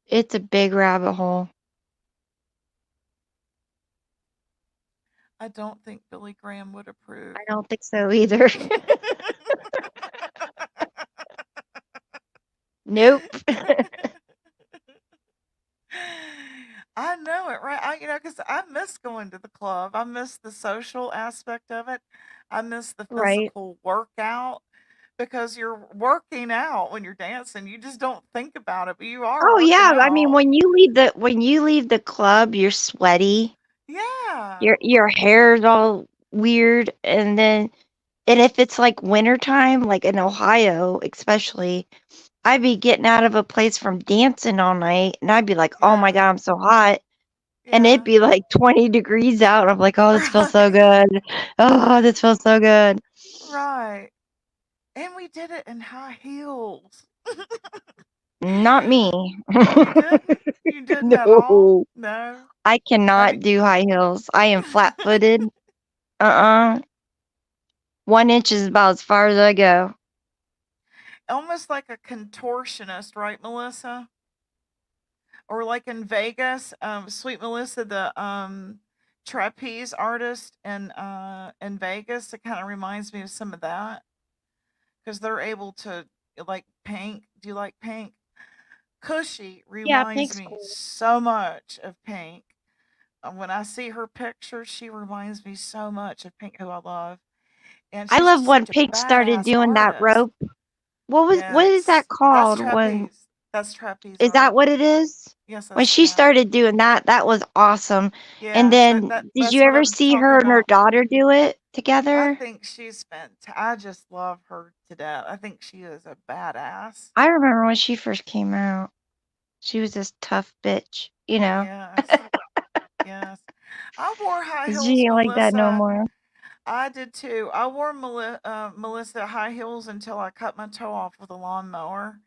It's a big rabbit hole. I don't think Billy Graham would approve. I don't think so either. Nope. I know it, right? Because I miss going to the club. I miss the social aspect of it. I miss the Right. physical workout because you're working out when you're dancing. You just don't think about it, but you are Oh working yeah, I mean out. when you leave the club, you're sweaty. Yeah. Your hair's all weird, and if it's like wintertime, like in Ohio especially, I'd be getting out of a place from dancing all night and I'd be like, oh my Yeah. God, I'm so hot. And Yeah. it'd be like 20 degrees out. And I'm like, oh, this feels so Right. good. Oh, this feels so good. Right. And we did it in high heels. Not me. You didn't? You didn't at all? No. No. I Have cannot you? do high heels. I am flat footed. 1 inch is about as far as I go. Almost like a contortionist, right, Melissa? Or like in Vegas, Sweet Melissa, the trapeze artist in Vegas. It kind of reminds me of some of that because they're able to like Pink. Do you like Pink? Cushy Yeah, reminds thanks. me Cool. so much of Pink. When I see her picture, she reminds me so much of Pink, who I love, and I she's love just when such a Pink started badass doing that artist. rope. What is Yes, that that's called? trapeze. That's trapeze Is that art. what it is? Yes, When that's she yeah, started doing that, that was awesome. And yeah. then did That's you what ever I'm see talking her and her about. daughter do it I together? think she's I just love her to death. I think she is a badass. I remember when she first came out. She was this tough bitch, you know. Yes, yes. I wore high heels, She ain't like that no Melissa. more. I did too. I wore Melissa high heels until I cut my toe off with a lawnmower.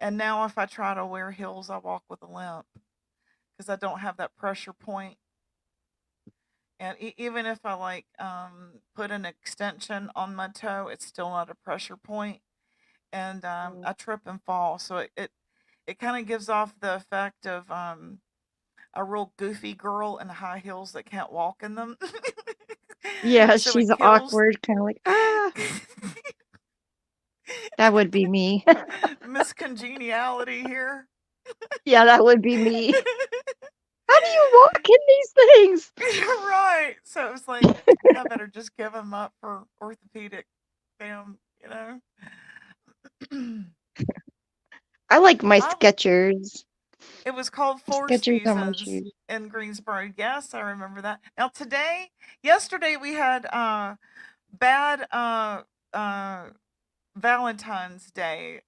And now, if I try to wear heels, I walk with a limp because I don't have that pressure point. And even if I like put an extension on my toe, it's still not a pressure point, and I trip and fall. So it kind of gives off the effect of a real goofy girl in high heels that can't walk in them. Yeah, So it she's kills awkward, kind of like, ah. That would be me. miscongeniality here. Yeah, that would be me. How do you walk in these things? You're right. So it was like, I better just give them up for orthopedic, damn, you know. I like my I Skechers. It was called Four Skechers are my Seasons shoes. in Greensboro. Yes, I remember that. Now yesterday we had bad uh Valentine's Day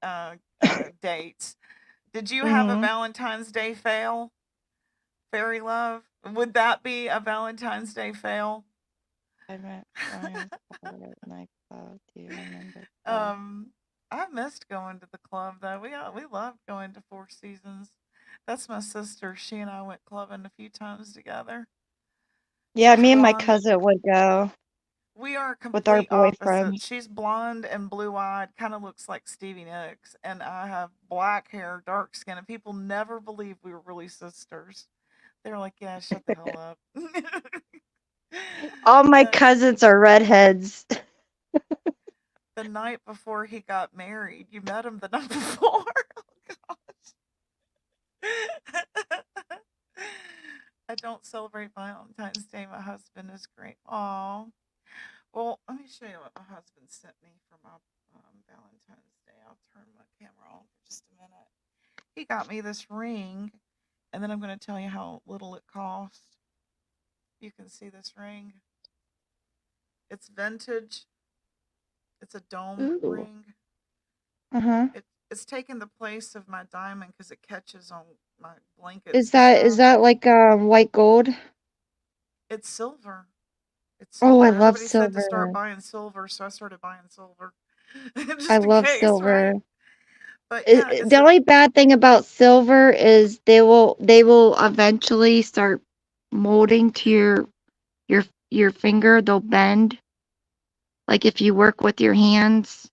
dates. Did you have a Mm-hmm. Valentine's Day fail? Fairy love? Would that be a Valentine's Day fail? I met Ryan's father at nightclub. Do you remember? I missed going to the club though. We loved going to Four Seasons. That's my sister. She and I went clubbing a few times together. Yeah, She's me and my blonde. cousin would go We are with our complete opposites. boyfriends. She's blonde and blue-eyed, kind of looks like Stevie Nicks, and I have black hair, dark skin, and people never believed we were really sisters. They were like, "Yeah, shut the hell up." All my And cousins are redheads. the night before he got married, you met him the night before. Oh gosh. I don't celebrate Valentine's Day. My husband is great. Aw. Well, let me show you what my husband sent me for my Valentine's Day. I'll turn my camera on for just a minute. He got me this ring, and then I'm going to tell you how little it cost. You can see this ring. It's vintage. It's a dome Ooh. ring. Uh-huh. It's taken the place of my diamond because it catches on my blankets Is and stuff. that like white gold? It's silver. It's Oh, silver. I love Everybody said to start silver. buying silver, so I started buying silver. I Just in love case, silver. right? But yeah, it's The only bad thing about silver is they will eventually start molding to your finger. They'll bend. Like if you work with your hands,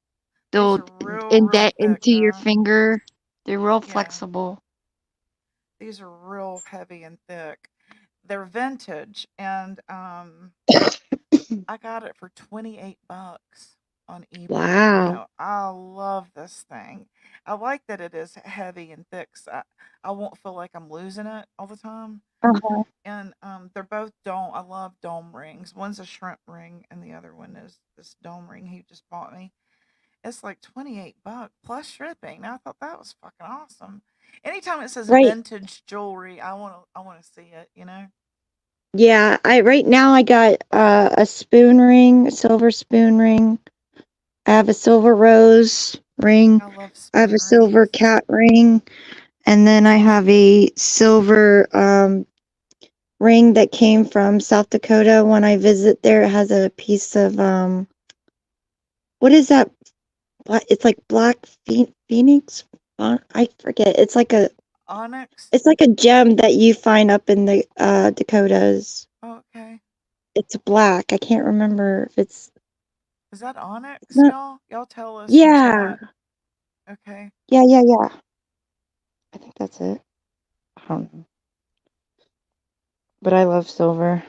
these they'll are real indent thick into your though. finger. They're real Yeah, flexible. these are real heavy and thick. they're vintage, and I got it for $28 on eBay. Wow. I love this thing. I like that it is heavy and thick, so I won't feel like I'm losing it all the time. Uh-huh. And they're both dome. I love dome rings. One's a shrimp ring, and the other one is this dome ring he just bought me. It's like $28 plus shipping. Now I thought that was fucking awesome. Anytime it says Right. vintage jewelry, I wanna see it. Yeah, I right now I got a spoon ring, a silver spoon ring. I have a silver rose ring. I love I have a spoon silver rings. cat ring, and then I have a silver ring that came from South Dakota. When I visit there, it has a piece of what is that? It's like black phoenix. I forget. Onyx. It's like a gem that you find up in the Dakotas. Okay. It's black. I can't remember if it's Is that onyx, not. y'all? Y'all tell us in Yeah, chat. Okay. yeah. I think that's it. I don't know, but I love silver.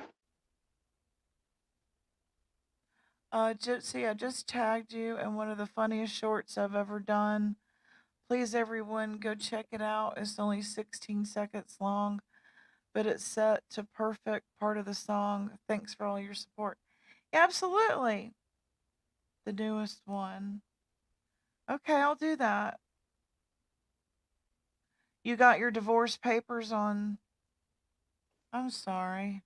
Gypsy, I just tagged you in one of the funniest shorts I've ever done. Please, everyone, go check it out. It's only 16 seconds long, but it's set to perfect part of the song. Thanks for all your support. Yeah, absolutely. The newest one. Okay, I'll do that. You got your divorce papers on. I'm sorry.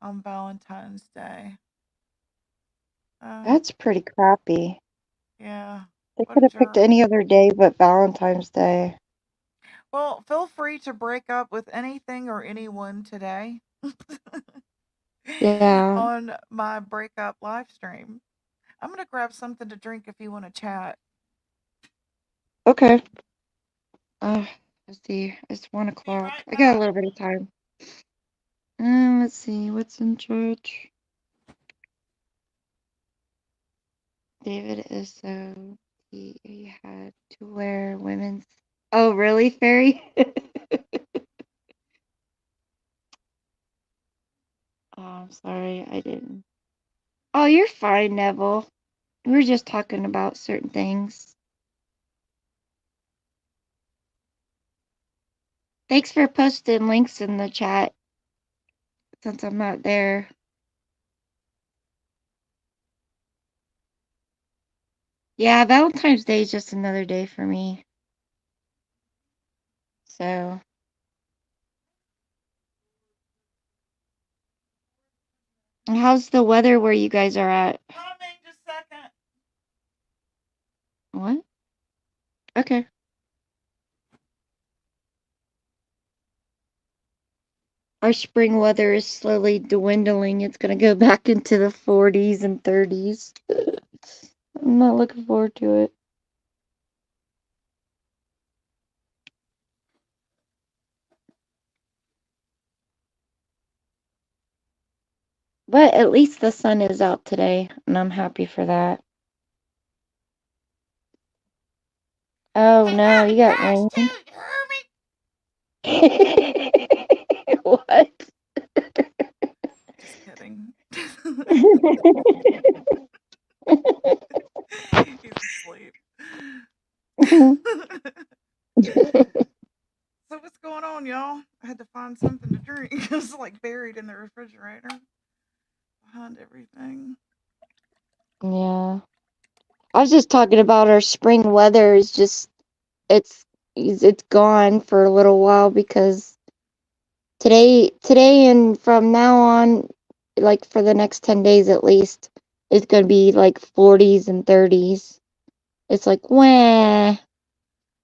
On Valentine's Day. That's pretty crappy. Yeah. They What could a have picked jerk. any other day but Valentine's Day. Well, feel free to break up with anything or anyone today Yeah. on my breakup live stream. I'm going to grab something to drink if you want to chat. Okay. Let's see. It's 1 Be o'clock. right I got a back. little bit of time. Let's see. What's in church? David is so he had to wear women's. Oh, really, Fairy? Oh, I'm sorry. I didn't. Oh, you're fine, Neville. We were just talking about certain things. Thanks for posting links in the chat since I'm not there. Yeah, Valentine's Day is just another day for me. So, how's the weather where you guys are at? Coming just a second. What? Okay. Our spring weather is slowly dwindling. It's gonna go back into the 40s and 30s. I'm not looking forward to it. But at least the sun is out today, and I'm happy for that. Oh no, you got rain. What? Just kidding. He's asleep. So what's going on, y'all? I had to find something to drink. It was like buried in the refrigerator behind everything. Yeah. I was just talking about our spring weather is just it's gone for a little while because today and from now on, like for the next 10 days at least, it's gonna be like 40s and 30s. It's like, wah,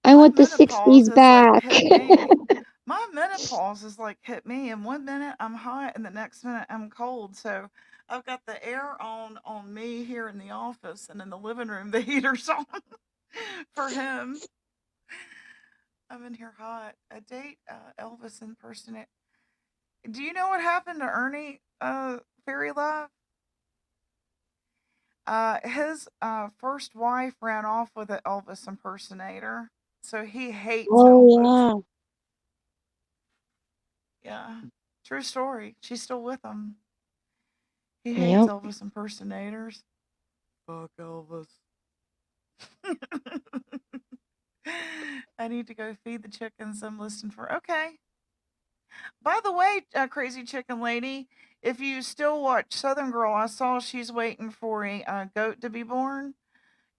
I My want the menopause 60s has like back. hit me. My menopause has like hit me, and one minute I'm hot, and the next minute I'm cold. So I've got the air on me here in the office, and in the living room the heater's on for him. I'm in here hot. A date Elvis impersonate. Do you know what happened to Ernie? Fairy Love. His first wife ran off with an Elvis impersonator, so he hates Oh Elvis. yeah. Yeah. True story. She's still with him. He hates Yep. Elvis impersonators. Fuck Elvis. I need to go feed the chickens. I'm listening for. Okay. By the way, Crazy Chicken Lady, if you still watch Southern Girl, I saw she's waiting for a goat to be born.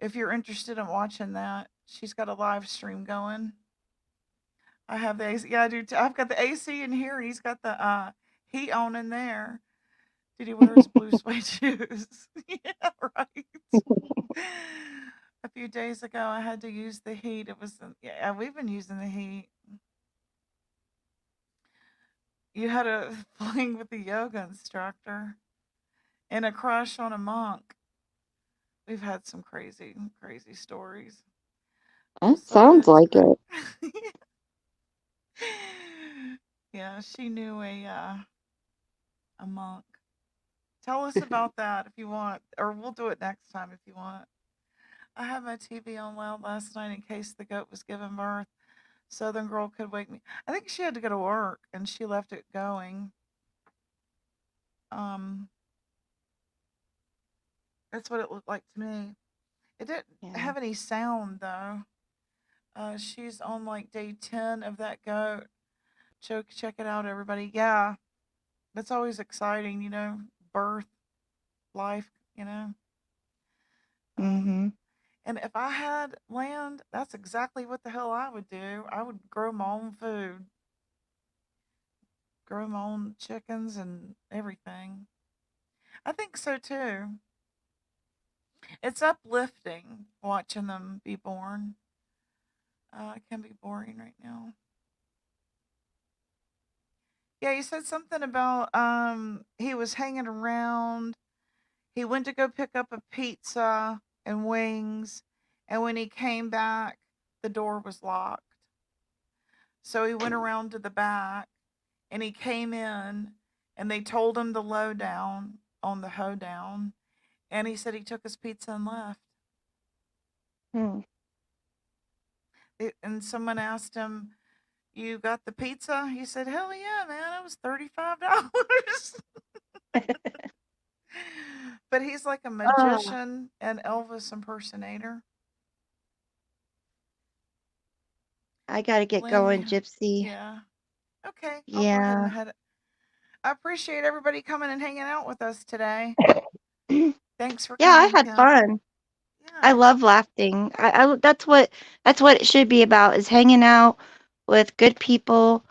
If you're interested in watching that, she's got a live stream going. I have the AC. Yeah, I do. I've got the AC in here, and he's got the heat on in there. Did he wear his blue suede shoes? Yeah, right. A few days ago, I had to use the heat. It was yeah. We've been using the heat. You had a fling with the yoga instructor, and a crush on a monk. We've had some crazy, crazy stories. That Some of sounds it's like cra- it. Yeah, she knew a monk. Tell us about that if you want, or we'll do it next time if you want. I had my TV on loud last night in case the goat was giving birth. Southern Girl could wake me. I think she had to go to work and she left it going. That's what it looked like to me. It didn't Yeah. have any sound though. She's on like day 10 of that goat. Check it out, everybody. Yeah, that's always exciting, you know, birth, life, you know. Mhm. And if I had land, that's exactly what the hell I would do. I would grow my own food, grow my own chickens and everything. I think so too. It's uplifting watching them be born. It can be boring right now. Yeah, you said something about he was hanging around. He went to go pick up a pizza and wings, and when he came back, the door was locked. So he went around to the back and he came in and they told him the lowdown on the hoedown. And he said he took his pizza and left. Hmm. And someone asked him, "You got the pizza?" He said, "Hell yeah, man. It was $35." But he's like a magician and Elvis impersonator. I gotta get Lynn, going, Gypsy. yeah. Okay, I'll go ahead Yeah. and head. I appreciate everybody coming and hanging out with us today. Thanks for Yeah, I coming, had Kim. fun. I Yeah. love laughing. That's what it should be about, is hanging out with good people.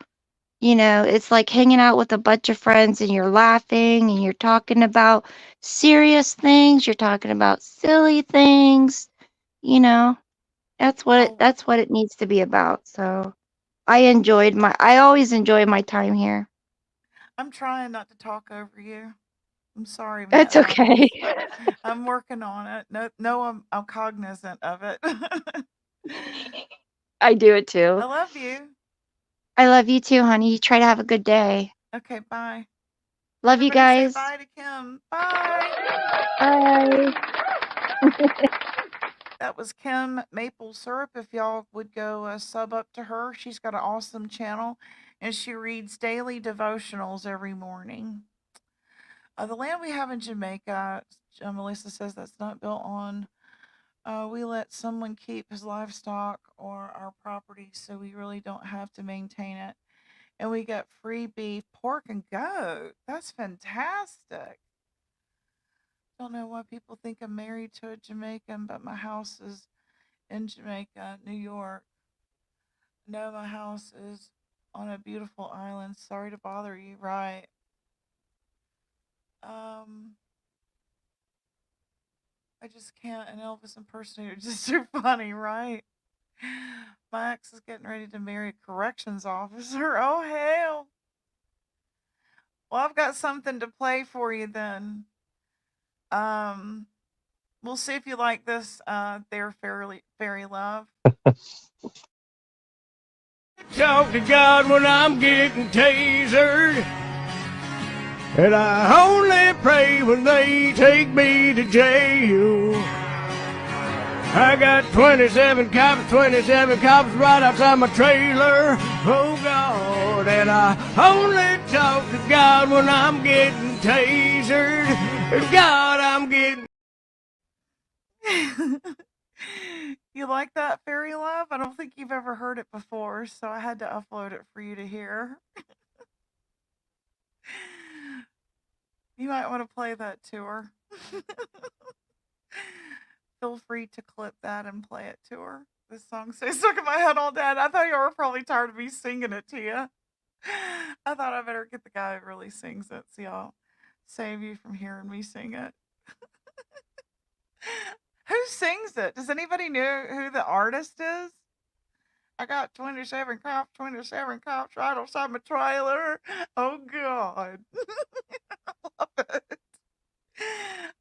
You know, it's like hanging out with a bunch of friends and you're laughing and you're talking about serious things, you're talking about silly things, you know. That's Oh, what it needs to be about. So, I always enjoy my time here. I'm trying not to talk over you. I'm sorry when That's that happens. okay. I'm working on it. No, I'm cognizant of it. I do it I too. love you. I love you too, honey. You try to have a good day. Okay, bye. Love you Everybody say guys. bye to Kim. Bye. Bye. That was Kim Maple Syrup. If y'all would go sub up to her, she's got an awesome channel and she reads daily devotionals every morning. The land we have in Jamaica, Melissa says that's not built on. We let someone keep his livestock or our property, so we really don't have to maintain it. And we get free beef, pork, and goat. That's fantastic. Don't know why people think I'm married to a Jamaican, but my house is in Jamaica, New York. No, my house is on a beautiful island. Sorry to bother you, right? I just can't. An Elvis impersonator just too funny, right? My ex is getting ready to marry a corrections officer. Oh hell! Well, I've got something to play for you then. We'll see if you like this. Their fairy love. Talk to God when I'm getting tasered. And I only pray when they take me to jail. I got 27 cops right outside my trailer. Oh God, and I only talk to God when I'm getting tasered. God, I'm getting... You like that, Fairy Love? I don't think you've ever heard it before, so I had to upload it for you to hear. You might want to play that to her. Feel free to clip that and play it to her. This song stays stuck in my head all day. I thought you were probably tired of me singing it to you. I thought I better get the guy who really sings it, so y'all save you from hearing me sing it. Who sings it? Does anybody know who the artist is? I got 27 cops right outside my trailer. Oh, God. I love it.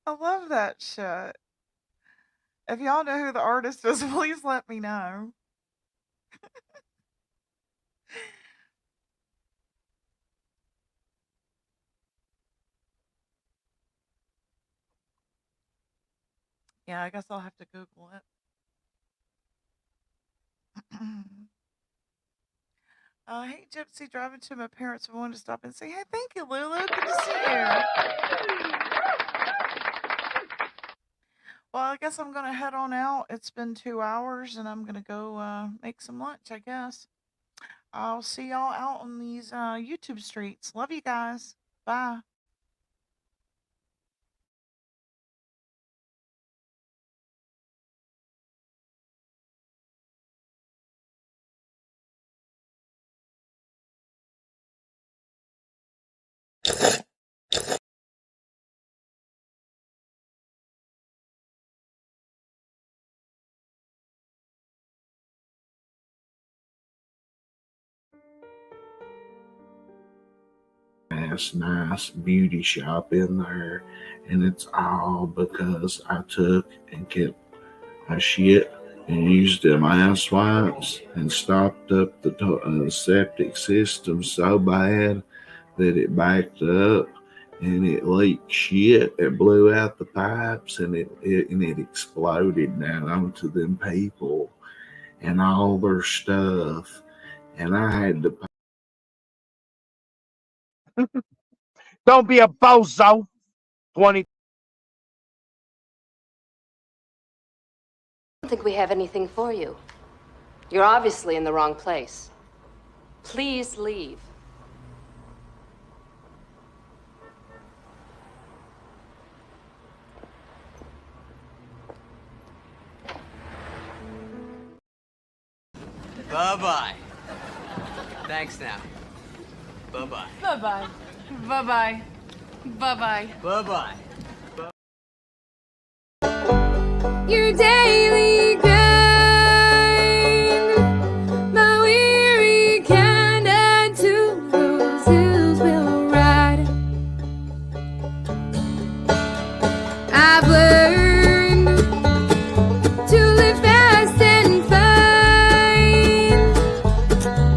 I love that shit. If y'all know who the artist is, please let me know. Yeah, I guess I'll have to Google it. Hey, Gypsy, driving to my parents. I wanted to stop and say, hey, thank you, Lulu. Good to see you. Well, I guess I'm going to head on out. It's been 2 hours, and I'm going to go make some lunch, I guess. I'll see y'all out on these YouTube streets. Love you guys. Bye. Nice beauty shop in there, and it's all because I took and kept my shit and used them ass wipes and stopped up the septic system so bad that it backed up and it leaked shit. It blew out the pipes and it exploded down onto them people and all their stuff, and I had to pay. Don't be a bozo. 20. I don't think we have anything for you. You're obviously in the wrong place. Please leave. Bye-bye. Thanks now. Bye-bye. Bye-bye. Bye-bye. Bye-bye. Bye-bye. Your daily grind, my weary kind, and to those hills we'll ride. I've learned to live fast and find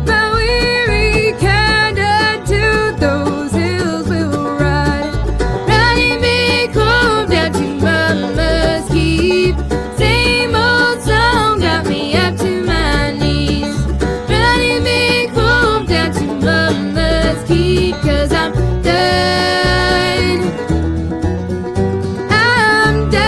my weary kind, and to those hills we'll ride. Riding me home down to Mama's Keep. Same old song got me up to my knees. Riding me home down to Mama's Keep, 'cause I'm done. I'm done.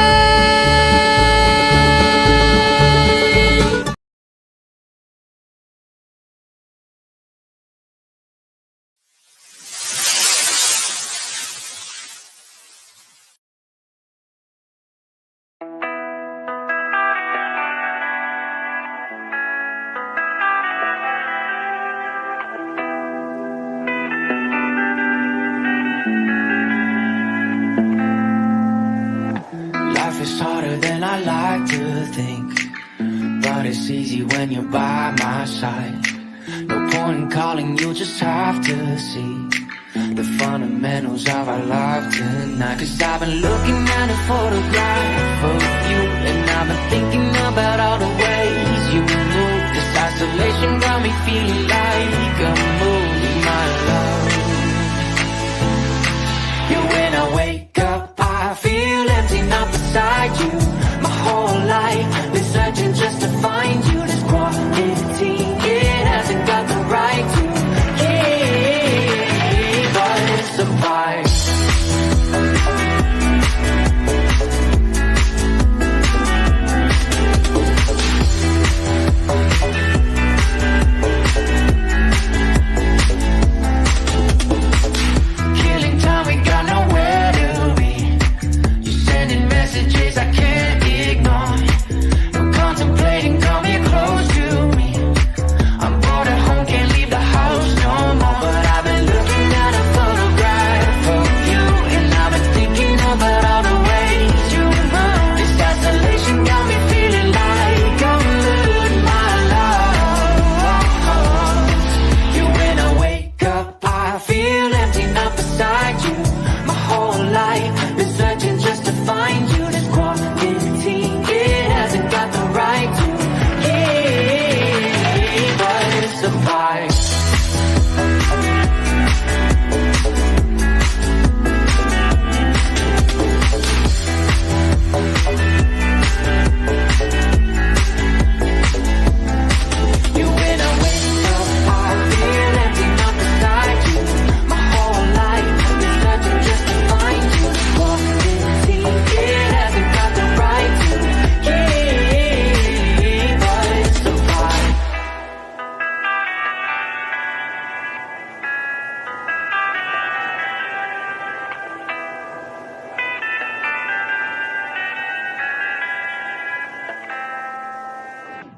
Life is harder than I like to think, but it's easy when you're by my side. No point in calling, you just have to see the fundamentals of our life tonight. 'Cause I've been looking at a photograph of you, and I've been thinking about all the ways